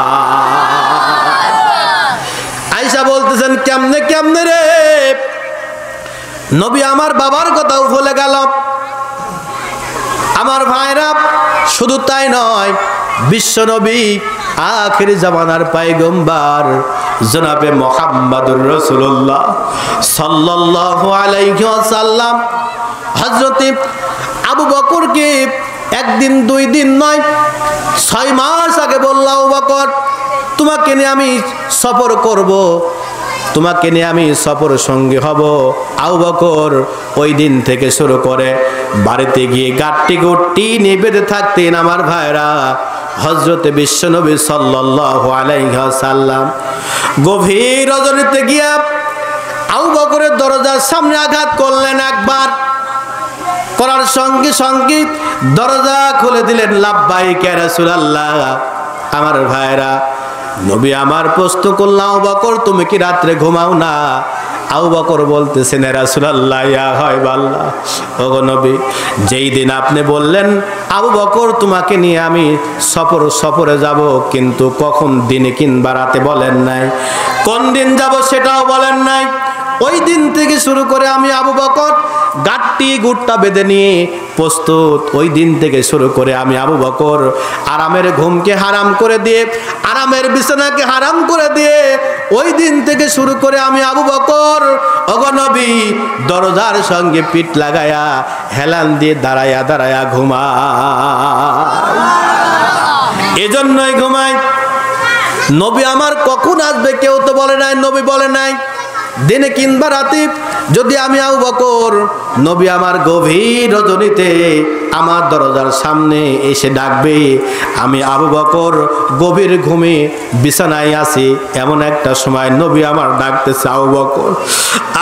আয়েশা বলতেছেন, কেমনে কেমনে রে? নবী আমার বাবার কথাও ভুলে গেল। আমার ভাইরা, শুধু তাই নয়, বিশ্ব নবী আখির জামানার পয়গম্বর জনাবে মুহাম্মদুর রাসূলুল্লাহ সাল্লাল্লাহু আলাইহি ওয়াসাল্লাম হযরতে আবু বকরকে একদিন দুই দিন নয় 6 মাস আগে বলল, আবু বকর তোমাকে নিয়ে আমি সফর করব, তোমাকে নিয়ে আমি সফর সঙ্গী হব। আবু বকর ওই দিন থেকে শুরু করে বাড়িতে গিয়ে গাট্টি গুট্টি নিয়ে বেঁধে থাকতেন। আমার ভাইরা, হযরতে বিশ্বনবী সাল্লাল্লাহু আলাইহি ওয়াসাল্লাম গভীর রজনীতে গিয়া আবু বকরের দরজার সামনে আঘাত করলেন একবার, করার সঙ্গে সঙ্গে দরজা খুলে দিলেন, লাব্বাইক ইয়া রাসূলুল্লাহ। আমার ভাইরা, নবী আমার প্রশ্ন করল, আবু বকর তুমি কি রাত্রে ঘুমাও না? আবু বকর বলতেছেন, ইয়া রাসূলুল্লাহ ইয়া হাবিবাল্লাহ, ওগো নবী, যেই দিন আপনি বললেন আবু বকর তোমাকে নিয়ে আমি সফরে যাব, কিন্তু কখন দিনে কিংবা রাতে বলেন নাই, কোন দিন যাব সেটাও বলেন নাই, ওই দিন থেকে শুরু করে আমি আবু বকর গাট্টি গুট্টা বেঁধে নিয়ে প্রস্তুত। ওই দিন থেকে শুরু করে আমি আবু বকর আরামের ঘুমকে হারাম করে দিয়ে, আরামের বিছানাকে হারাম করে দিয়ে, ওই দিন থেকে শুরু করে আমি আবু বকর ওগো নবী দরজার সঙ্গে পিঠ লাগায়া হেলান দিয়ে দাঁড়ায়া দাঁড়ায়া ঘুমাই। এজন্যই ঘুমাই। নবী আমার কখন আসবে কেউ তো বলে নাই, নবী বলে নাই। দিনে কিংবা রাতে যদি আমি আবু বকর, নবী আমার গভীর রজনীতে আমার দরজার সামনে এসে ডাকবে, আমি আবু বকর গভীর ঘুমে বিছানায় আছি, এমন একটা সময় নবী আমার ডাকতেছে, আবু বকর,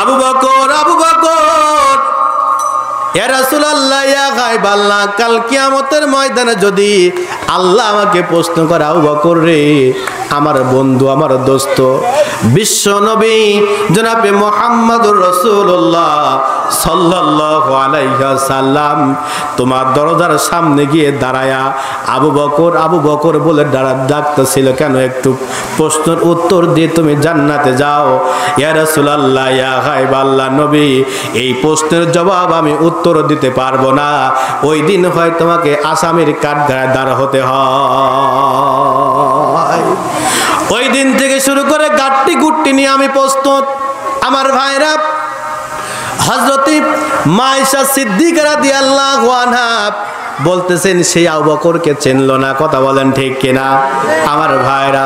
আবু বকর, আবু বকর, ইয়া রাসূলুল্লাহ, ইয়া গায়বাল্লাহ, কাল কিয়ামতের ময়দানে যদি আল্লাহ আমাকে প্রশ্ন করে, আবু বকর রে, আমার বন্ধু, আমার দোস্ত, বিশ্ব নবী জনাবে মুহাম্মদুর রাসূলুল্লাহ সাল্লাল্লাহু আলাইহি ওয়াসাল্লাম তোমার দরজার সামনে গিয়ে দাঁড়ায়া আবু বকর, আবু বকর বলে ডাকতেছিল কেন? একটু প্রশ্নের উত্তর দিয়ে তুমি জান্নাতে যাও। ইয়া রাসূলুল্লাহ, ইয়া গায়বাল্লাহ, নবী, এই প্রশ্নের জবাব আমি উত্তর দিতে পারবো না। ওই দিন হয় তোমাকে আসামির কাঠগড়ায় দাঁড় হতে হয়। ওই দিন থেকে শুরু করে গাট্টি গুট্টি নিয়ে আমি প্রস্তুত। আমার ভাইরা, হযরত মা আয়েশা সিদ্দিকা রাদিয়াল্লাহু আনহা বলতেছেন সেই আবু বকরকে চিনলো না। কথা বলেন ঠিক কিনা? আমার ভাইরা,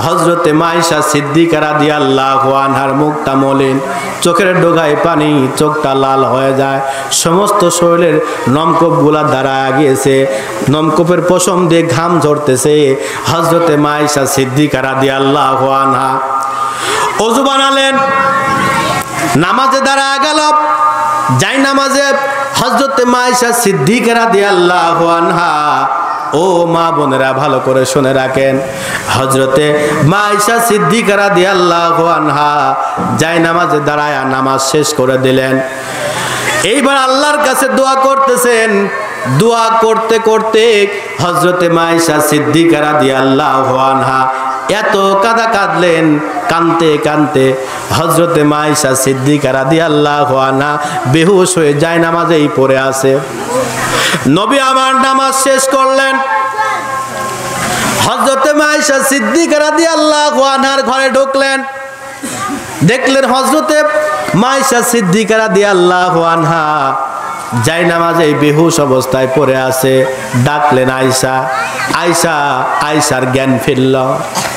হযরত মা আয়েশা সিদ্দিকা রাদিয়াল্লাহু আনহার মুখটা মলিন, চোখের ডোগায় পানি, চোখটা লাল হয়ে যায়, সমস্ত শরীরের নমকূপগুলা দাঁড়ায় গিয়েছে, নমকূপের পশম দিয়ে ঘাম ঝরতেছে। হযরত মা আয়েশা সিদ্দিকা রাদিয়াল্লাহু আনহা ওযু বানালেন, নামাজে দাঁড়ায় গেল। যাই নামাজে হযরত মা আয়েশা সিদ্দিকা রাদিয়াল্লাহু আনহা, ও মা বোনেরা ভালো করে শুনে রাখেন, হযরতে মা আয়েশা সিদ্দিকা রাদিয়াল্লাহু আনহা যাই নামাজে দাঁড়ায় নামাজ শেষ করে দিলেন। এইবার আল্লাহর কাছে দোয়া করতেছেন। দোয়া করতে করতে হযরতে মা আয়েশা সিদ্দিকা রাদিয়াল্লাহু আনহা এত কাঁদা কাঁদলেন, কানতে কানতে হযরতে মা আয়েশা সিদ্দিকা রাদিয়াল্লাহু আনহা বেহুশ হয়ে যায় নামাজেই পড়ে আছে। নবী আমার নামাজ শেষ করলেন। হযরতে মা আয়েশা সিদ্দিকা রাদিয়াল্লাহু আনহার ঘরে ঢুকলেন। দেখলেন হযরতে মা আয়েশা সিদ্দিকা রাদিয়াল্লাহু আনহা যাই নামাজে বেহুশ অবস্থায় পড়ে আছে। ডাকলেন আয়েশা, আয়েশা। আয়েশার জ্ঞান ফিরল।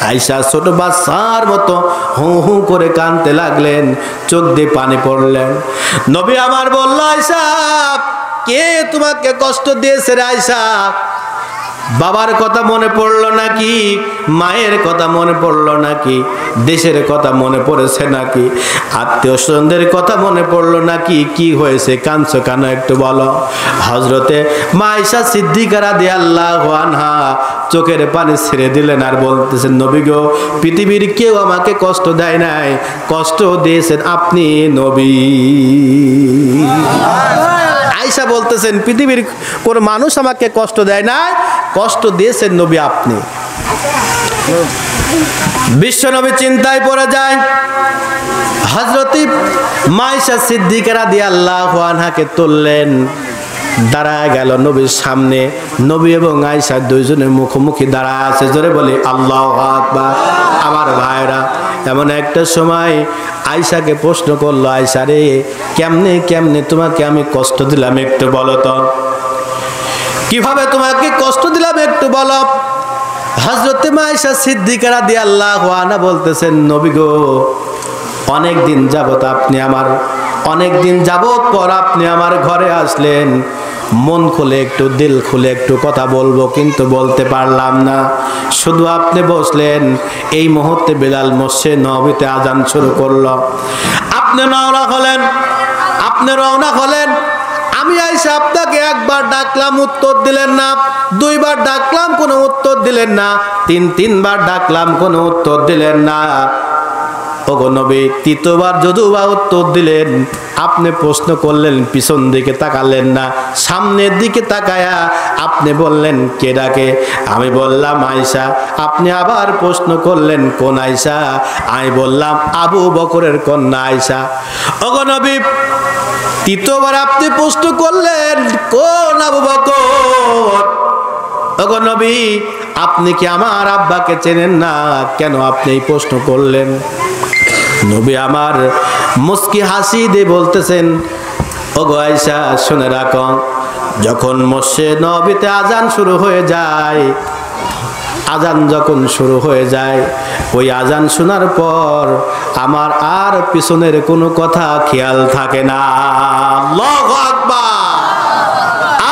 আয়েশা ছোট বাচ্চার মতো হু হু করে কাঁদতে লাগলেন, চোখ দিয়ে পানি পড়লেন। নবী আমার বলল, আয়েশা, কে তোমাকে কষ্ট দিয়েছে রে আয়েশা? বাবার কথা মনে পড়লো নাকি? মায়ের কথা মনে পড়লো নাকি? দেশের কথা মনে পড়েছে নাকি? আত্মীয় স্বজনদের কথা মনে পড়লো নাকি? কি হয়েছে, কাঁদছো কেন একটু বলো। হযরতে মা আয়েশা সিদ্দিকা রাদিয়াল্লাহু আনহা চোখের পানি ছেড়ে দিলেন আর বলতেছেন, নবী গো, পৃথিবীর কেউ আমাকে কষ্ট দেয় নাই, কষ্ট দিয়েছেন আপনি নবী। আয়েশা বলতেছেন, পৃথিবীর কোন মানুষ আমাকে কষ্ট দেয় নাই, কষ্ট দিয়েছেন নবী আপনি। বিশ্ব নবী চিন্তায় পড়ে যায়। হযরত মা আয়েশা সিদ্দিকা রাদিয়াল্লাহু আনহাকে তুললেন, দাঁড়ায় গেল নবীর সামনে। নবী এবং আয়েশা দুইজনের মুখোমুখি দাঁড়ায় আছে। জোরে বলি আল্লাহু আকবার। আমার ভাইরা, এমন একটা সময় আয়েশাকে প্রশ্ন করলো, আয়েশা রে, কেমনে কেমনে তোমাকে আমি কষ্ট দিলাম একটু বলো তো, কিভাবে তোমাকে কষ্ট দিলাম একটু বলো। হযরত মা আয়েশা সিদ্দিকা রাদিয়াল্লাহু আনহা বলতেছেন, নবী গো, অনেক দিন যাবত পর আপনি আমার ঘরে আসলেন, মন খুলে একটু, দিল খুলে একটু কথা বলবো, কিন্তু বলতে পারলাম না। শুধু আপনি বসলেন, এই মুহূর্তে বিলাল মসজিদে নববীতে আজান শুরু করলো। আপনি রওনা হলেন। আমি আয়েশা আপনাকে একবার ডাকলাম, উত্তর দিলেন না। দুইবার ডাকলাম, কোনো উত্তর দিলেন না। তিনবার ডাকলাম, কোনো উত্তর দিলেন না। ওগো নবী তৃতীয়বার যদুবা উত্তর দিলেন, আপনি প্রশ্ন করলেন পিছন দিকে তাকালেন না, সামনের দিকে তাকায়া আপনি বললেন কে ডাকে? আমি বললাম আয়েশা। আপনি আবার প্রশ্ন করলেন কোন আয়েশা? আমি বললাম আবু বকরের কন্যা আয়েশা। ওগো নবী তৃতীয়বার আপনি প্রশ্ন করলেন কোন আবু বকর? ওগো নবী আপনি কি আমার আব্বাকে চেনেন না? কেন আপনি এই প্রশ্ন করলেন? নবী আমার মুস্কি হাসি দিয়ে বলতেছেন, ওগো আয়েশা শুনে রাখো, যখন মসজিদে নববীতে আজান শুরু হয়ে যায়, আজান যখন শুরু হয়ে যায়, ওই আজান শোনার পর আমার আর পিছনের কোনো কথা খেয়াল থাকে না। আল্লাহু আকবার।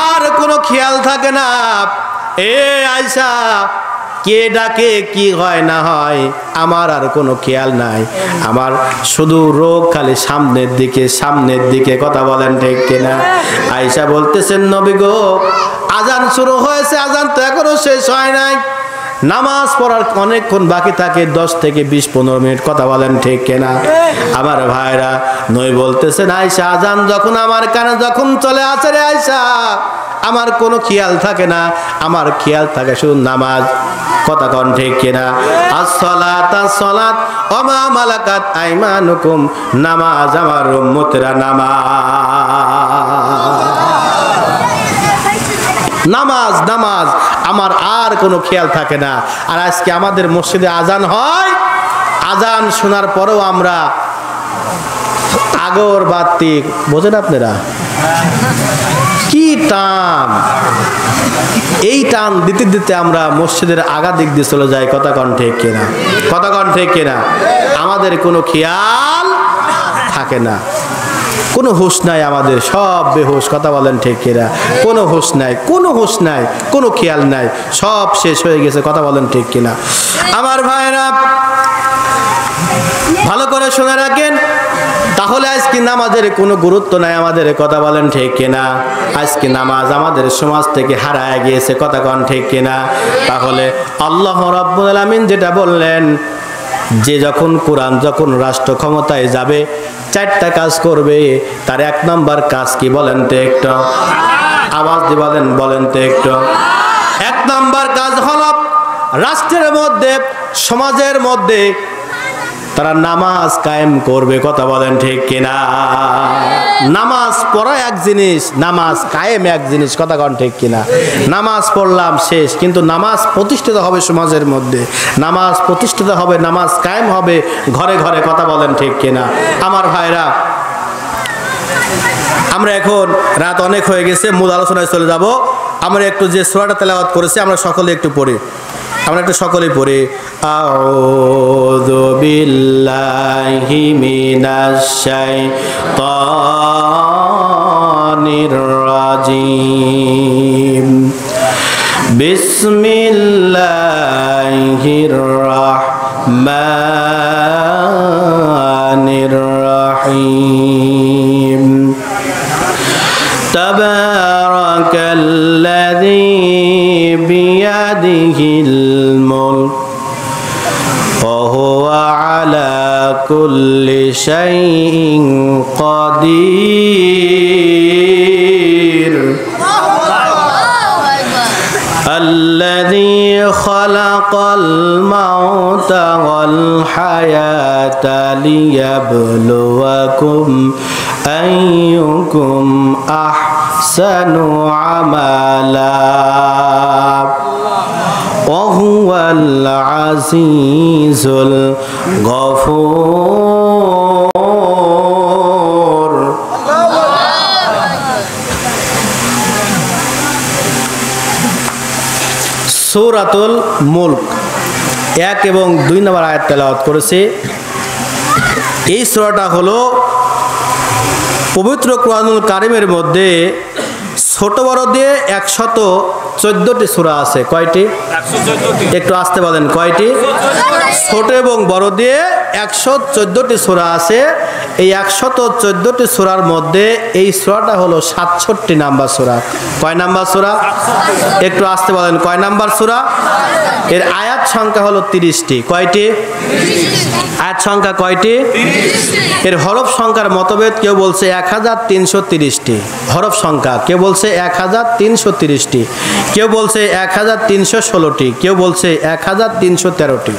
আর কোনো খেয়াল থাকে না। এ আয়েশা কে ডাকে কি হয় না হয় আমার আর কোনো খেয়াল নাই। আমার শুধু রোগ খালি সামনের দিকে। কথা বলেন ঠিক কিনা? আয়েশা বলতেছেন নবী গো আজান শুরু হয়েছে, আজান তো এখনো শেষ হয় নাই, নামাজ পড়ার অনেকক্ষণ বাকি থাকে, 10 থেকে 20-15 মিনিট। কথা বলেন ঠিক কিনা? আমার ভাইরা নবী বলতেছেন আয়েশা আজান যখন আমার কানে যখন চলে আসে রে আয়েশা, আমার কোনো খেয়াল থাকে না, আমার খেয়াল থাকে শুধু নামাজ। কথা কোন ঠিক কিনা? আসসালাত আসসালাত ওয়া মা মালাকাত আইমানুকুম, নামাজ আমার উম্মতেরা নামাজ নামাজ আমার আর কোনো খেয়াল থাকে না। আর আজকে আমাদের মসজিদে আজান হয়, আজান শোনার পরেও আমরা আগরবাতি, বোঝেন আপনারা কি টান, এই টান দিতে দিতে আমরা মসজিদের আগা দিক দিয়ে চলে যাই। কথা কোন ঠিক কিনা? কথা কোন ঠিক কিনা? আমাদের কোনো খেয়াল থাকে না, কোনো হুঁশ নাই, আমাদের সব বেহুশ। কথা বলেন ঠিক কিনা? কোনো হুঁশ নাই, কোনো খেয়াল নাই, সব শেষ হয়ে গেছে। কথা বলেন ঠিক কিনা? আমার ভাইরা ভালো করে শুনে রাখেন, তাহলে আজকে নামাজের কোনো গুরুত্ব নাই আমাদের। কথা বলেন ঠিক কিনা? আজকে নামাজ আমাদের সমাজ থেকে হারায় গিয়েছে। কথা কোন ঠিক কিনা? তাহলে আল্লাহ রাব্বুল আলামিন যেটা বললেন যে যখন কোরআন যখন রাষ্ট্র ক্ষমতায় যাবে 4টা কাজ করবে, তার 1 নাম্বার কাজ কি বলেন তো একটু? আওয়াজ দিয়ে বলেন তো একটু। 1 নাম্বার কাজ হলো রাষ্ট্রের মধ্যে সমাজের মধ্যে তারা নামাজ কায়েম করবে। কথা বলেন ঠিক কিনা? নামাজ পড়া এক জিনিস, নামাজ কায়েম এক জিনিস। কথা কোন ঠিক কিনা? নামাজ পড়লাম শেষ, কিন্তু নামাজ প্রতিষ্ঠিত হবে সমাজের মধ্যে, নামাজ প্রতিষ্ঠিত হবে, নামাজ কায়েম হবে ঘরে ঘরে। কথা বলেন ঠিক কিনা? আমার ভাইরা আমরা এখন রাত অনেক হয়ে গেছে, মূল আলোচনায় চলে যাব। আমরা একটু যে সূরাটা তেলাওয়াত করেছি আমরা সকলে একটু পড়ি, আমরা একটু সকলেই পড়ি। আউযু বিল্লাহি মিনাশ শাইতানির রাজিম। বিসমিল্লাহির রাহমানির রাহিম। তাবারাকাল্লাযী বিয়াদিহিল মুলক ওয়া হুয়া আলা কুল্লি শাইইন কাদির। الذي خلق الموت والحياة ليبلوكم أيكم أحسن عملا وهو العزيز الغفور। সূরাতুল মুলক 1 এবং 2 নম্বর আয়াত তেলাওয়াত করেছে। এই সূরাটা হলো পবিত্র কোরআনুল কারীমের মধ্যে ছোট বড় দিয়ে 114টি সূরা আছে। কয়টি? 114টি। একটু আসতে বলেন, কয়টি? ছোট এবং বড় দিয়ে 114টি সূরা আছে। এই 114টি সূরার মধ্যে এই সূরাটা হলো 67 নাম্বার সূরা। কয় নাম্বার সূরা? একটু আসতে বলেন, কয় নাম্বার সূরা? এর আয়াত সংখ্যা হলো 30টি। কয়টি? আয়াত সংখ্যা কয়টি? এর হরফ সংখ্যার মতভেদ, কেউ বলছে 1330টি হরফ সংখ্যা, কেউ বলছে 1330টি, কেউ বলছে 1316টি, কেউ বলছে 1313টি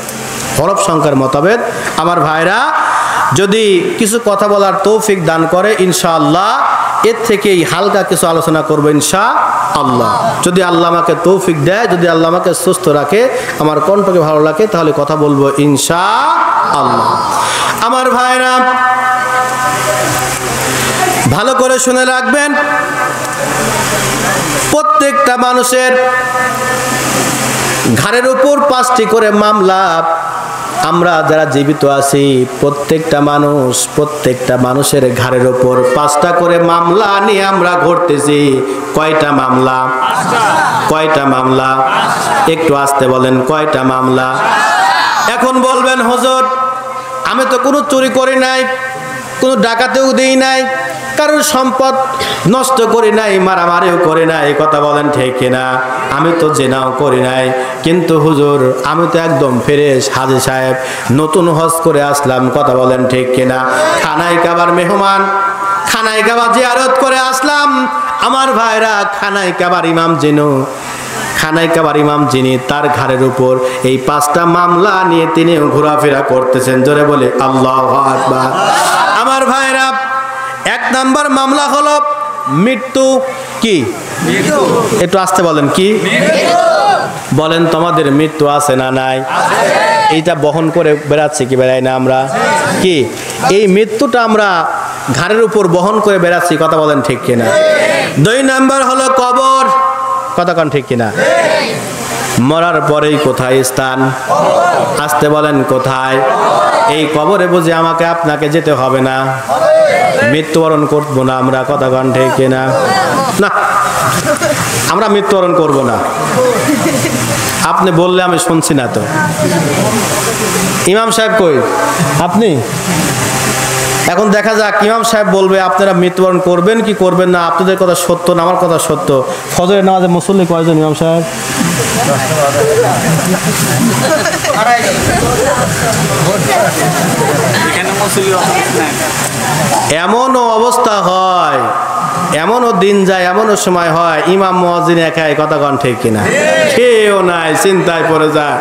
হরফ সংখ্যার মতভেদ। আমার ভাইরা, যদি কিছু কথা বলার তৌফিক দান করে ইনশাআল্লাহ এর থেকেই হালকা কিছু আলোচনা করবো ইনশাআল্লাহ। যদি আল্লাহ আমাকে তৌফিক দেয়, যদি আল্লাহ আমাকে সুস্থ রাখে, আমার কণ্ঠকে ভালো লাগে, তাহলে কথা বলবো ইনশাআল্লাহ। আমার ভাইরা, ভালো করে শুনে রাখবেন, প্রত্যেকটা মানুষের ঘাড়ের উপর 5টি করে মামলা। আমরা যারা জীবিত আছি প্রত্যেকটা মানুষের ঘাড়ের উপর 5টা করে মামলা নিয়ে আমরা ঘুরতেছি। কয়টা মামলা? কয়টা মামলা? একটু আসতে বলেন, কয়টা মামলা? এখন বলবেন, হুজুর আমি তো কোনো চুরি করি নাই, কোনো ডাকাতেও দেই নাই, কারোর সম্পদ নষ্ট করি নাই, মারামারিও করি নাই। কথা বলেন ঠিক কিনা? আমি তো জেনাও করি নাই, কিন্তু হুজুর আমি তো একদম ফ্রেশ হাজী সাহেব, নতুন হজ করে আসলাম। কথা বলেন ঠিক কিনা? খানায় কাবার মেহমান, খানায় কাবা জিয়ারত করে আসলাম। আমার ভাইরা, খানায় কাবার ইমাম যিনি, তার ঘাড়ের উপর এই 5টা মামলা নিয়ে তিনি ঘোরাফেরা করতেছেন। জোরে বলে আল্লাহু আকবার। আমার ভাইরা, 1 নাম্বার মামলা হলো মৃত্যু। কি? একটু আসতে বলেন, কি? বলেন, তোমাদের মৃত্যু আছে না নাই? এইটা বহন করে বেড়াচ্ছি কি বেড়াই না আমরা? কি এই মৃত্যুটা আমরা ঘাড়ের উপর বহন করে বেড়াচ্ছি? কথা বলেন ঠিক কিনা? 2 নাম্বার হলো কবর। কথা কন ঠিক কিনা? মরার পরেই কোথায় স্থান? আসতে বলেন, কোথায়? এই কবরে বুঝে আমাকে আপনাকে যেতে হবে না? মৃত্যুবরণ করবো না আমরা? কথা কন ঠিক কিনা? না, আমরা মৃত্যুবরণ করব না। আপনি বললে আমি শুনছি না তো। ইমাম সাহেব কই? আপনি? এখন দেখা যাক ইমাম সাহেব বলবে আপনারা মৃত্যুবরণ করবেন কি করবেন না। আপনাদের কথা সত্য না আমার কথা সত্য? ফজরের নামাজে মুসল্লি কয়জন ইমাম সাহেব? এমনও অবস্থা হয়, এমনও দিন যায়, এমনও সময় হয় ইমাম মুয়াজ্জিন একাই। কথা কন ঠিক কিনা? কেউ নাই, চিন্তায় পড়ে যায়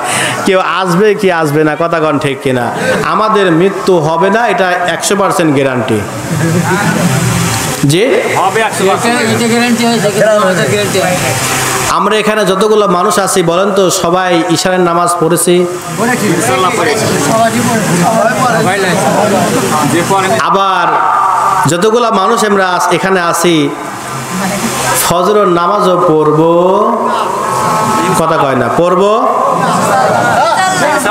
কেউ আসবে কি আসবে না। কথা কন ঠিক কিনা? আমাদের মৃত্যু হবে না, এটা 100% গ্যারান্টি। যে আমরা এখানে যতগুলো মানুষ আছি বলেন তো, সবাই ইশারের নামাজ পড়েছি? আবার যতগুলো মানুষ আমরা এখানে আছি ফজরের নামাজও পড়বো। কথা কয় না? পড়বো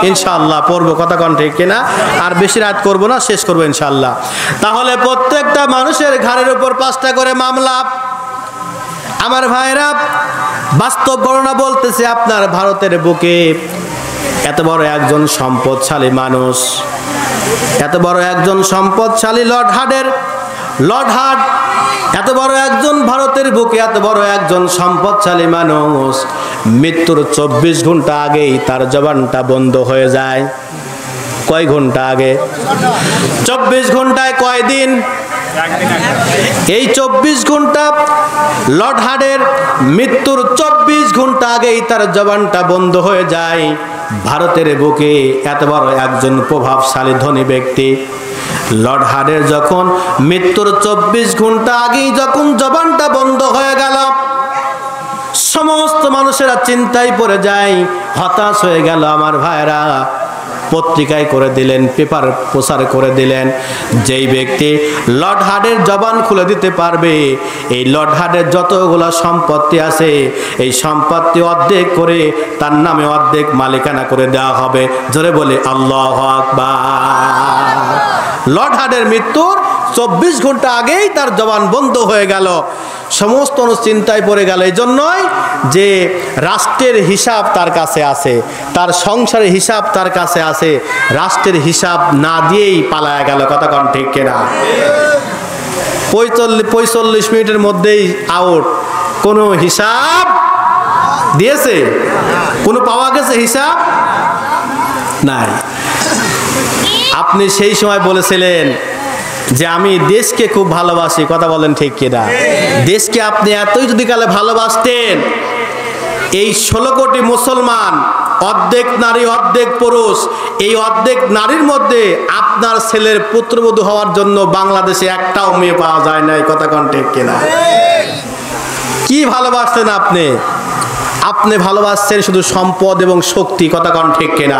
ইনশাআল্লাহ, পড়বো। কথা কন ঠিক কিনা? আর বেশি রাত করবো না, শেষ করবো ইনশাআল্লাহ। তাহলে প্রত্যেকটা মানুষের ঘাড়ের উপর 5টা করে মামলা। আমার ভাইরা, বাস্তব ঘটনা বলতেছে, আপনার ভারতের বুকে এত বড় একজন সম্পদশালী মানুষ, এত বড় একজন সম্পদশালী লর্ড হার্ট, এত বড় একজন ভারতের বুকে এত বড় একজন সম্পদশালী মানুষ, মৃত্যুর 24 ঘন্টা আগেই তার জবানটা বন্ধ হয়ে যায়। কয় ঘন্টা আগে? 24 ঘন্টায় কয় দিন? এই 24 ঘন্টা লর্ড হার্টের মৃত্যুর 24 ঘন্টা আগেই তার জবানটা বন্ধ হয়ে যায়। ভারতের বুকে এত বড় একজন প্রভাবশালী ধনী ব্যক্তি লর্ড হার্টের যখন মৃত্যুর 24 ঘন্টা আগেই যখন জবানটা বন্ধ হয়ে গেল, সমস্ত মানুষেরা চিন্তায় পড়ে যায়, হতাশ হয়ে গেল। আমার ভাইরা, পত্রিকায় করে দিলেন, পেপার প্রচার করে দিলেন, যেই ব্যক্তি লর্ড হার্টের জবান খুলে দিতে পারবে, এই লর্ড হার্টের যতগুলো সম্পত্তি আছে এই সম্পত্তি অর্ধেক করে তার নামে অর্ধেক মালিকানা করে দেওয়া হবে। জোরে বলে আল্লাহু আকবার। লর্ড হার্টের মৃত্যুর 24 ঘন্টা আগেই তার জবান বন্ধ হয়ে গেল। সমস্ত মানুষ চিন্তায় পড়ে গেল। এই জন্যই যে রাষ্ট্রের হিসাব তার কাছে আছে, তার সংসারের হিসাব তার কাছে আছে, রাষ্ট্রের হিসাব না দিয়েই পালায়া গেল। কথা কোন ঠিক কিনা? 45 মিনিটের মধ্যেই আউট। কোনো হিসাব দিয়েছে? কোনো পাওয়া গেছে হিসাব? নাই। আপনি সেই সময় বলেছিলেন যে আমি দেশকে খুব ভালোবাসি। কথা বলেন ঠিক কিনা? দেশকে আপনি এতই যদি কালে ভালোবাসতেন, এই 16 কোটি মুসলমান, অর্ধেক নারী অর্ধেক পুরুষ, এই অর্ধেক নারীর মধ্যে আপনার ছেলের পুত্রবধূ হওয়ার জন্য বাংলাদেশে একটাও মেয়ে পাওয়া যায় নাই। কথা কোন ঠিক কিনা? কি ভালোবাসতেন আপনি? আপনি ভালোবাসছেন শুধু সম্পদ এবং শক্তি। কথা কোন ঠিক কিনা?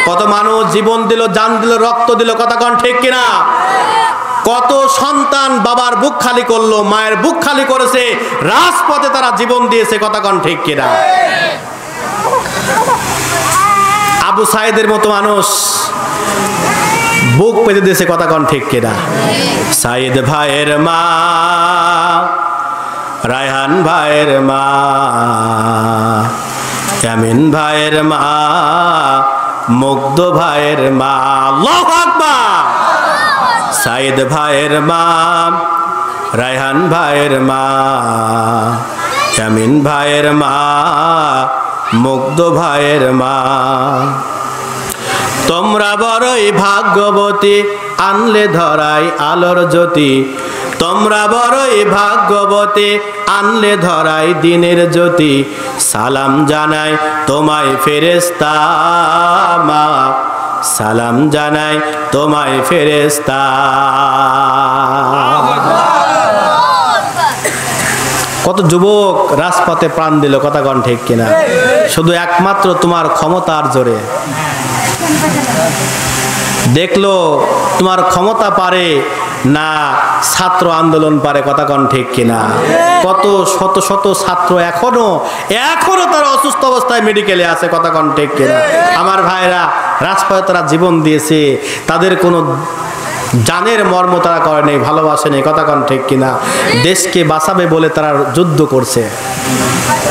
কত মানুষ জীবন দিল, জান দিল, রক্ত দিল। কথা কোন ঠিক কিনা? কত সন্তান বাবার বুক খালি করলো, মায়ের বুক খালি করেছে, রাজপথে তারা জীবন দিয়েছে। কথা কোন ঠিক কিনা? আবু সাইদের মতো মানুষ বুক পেতে দিয়েছে। কথা কোন ঠিক কিনা? সাইদ ভাইয়ের মা, রায়হান ভাইয়ের মা, ইয়ামিন ভাইয়ের মা, মুগ্ধ ভাইয়ের মা। আল্লাহু আকবার। সাইদ ভাইয়ের মা, রায়হান ভাইয়ের মা, ইয়ামিন ভাইয়ের মা, মুগ্ধ ভাইয়ের মা। তোমরা বড়ই ভাগ্যবতী, আনলে ধরাই আলোর জ্যোতি। তোমরা বড়ই ভাগ্যবতী, আনলে ধরাই দিনের জ্যোতি। সালাম জানাই তোমায় ফেরেশতা মা, সালাম জানাই তোমায় ফেরেশতা। কত যুবক রাজপথে প্রাণ দিল। কথা কোন ঠিক কিনা? শুধু একমাত্র তোমার ক্ষমতার জোরে। দেখলো তোমার ক্ষমতা পারে না, ছাত্র আন্দোলন পারে। কথা কোন ঠিক কিনা? কত শত শত ছাত্র এখনো তারা অসুস্থ অবস্থায় মেডিকেলে আছে। কথা কোন ঠিক কিনা? আমার ভাইরা রাজপথে তারা জীবন দিয়েছে, তাদের কোনো জানের মর্ম তারা করে নেই, ভালোবাসে নেই। কথা কোন ঠিক কিনা? দেশকে বাঁচাবে বলে তারা যুদ্ধ করছে।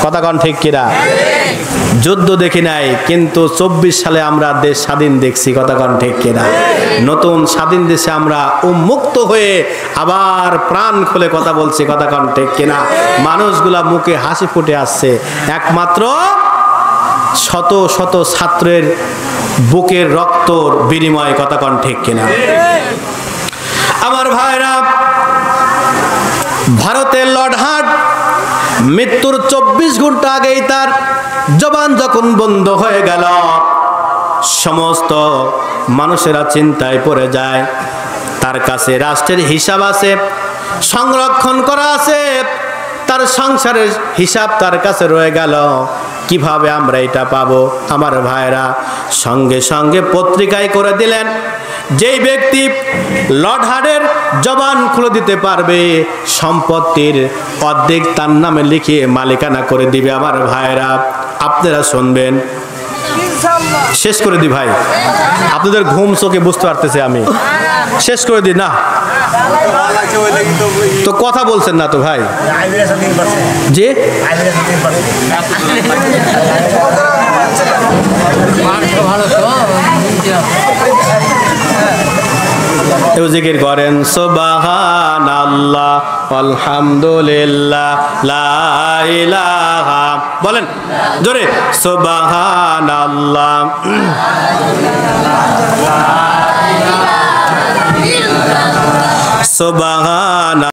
কথা কোন ঠিক কিনা? যুদ্ধ দেখি নাই, কিন্তু 24 সালে আমরা দেশ স্বাধীন দেখছি। কথা কোন ঠিক কিনা? নতুন স্বাধীন দেশে আমরা উন্মুক্ত হয়ে আবার প্রাণ খুলে কথা বলছি। কথা কোন ঠিক কিনা? মানুষগুলা মুখে হাসি ফুটে আসছে একমাত্র শত শত ছাত্রের বুকের রক্তর বিনিময়ে। কথা কোন ঠিক কিনা? আমার ভাইরা, ভারতের লর্ড হার্ট মৃত্যুর 24 ঘন্টা আগেই তার জবান যখন বন্ধ হয়ে গেল, সমস্ত মানুষেরা চিন্তায় পড়ে যায়। তার কাছে রাষ্ট্রের হিসাব আছে, সংরক্ষণ করা আছে, তার সংসারের হিসাব তার কাছে রয়ে গেল। কিভাবে আমরা এটা পাবো? আমার ভাইরা সঙ্গে সঙ্গে পত্রিকায় করে দিলেন, যেই ব্যক্তি লর্ড হার্টের জবান খুলে দিতে পারবে, সম্পত্তির অর্ধেক তার নামে লিখিয়ে মালিকানা করে দিবে। আমার ভাইরা আপনারা শুনবেন। শেষ করে দি ভাই, আপনাদের ঘুম চোখে বুঝতে পারতেছে আমি। শেষ করে দি না তো কথা বলছেন না তো ভাই। যে জিকির করেন সুবহানাল্লাহ আলহামদুলিল্লাহ লা ইলাহা, বলেন জোরে সুবহানাল্লাহ সুবহান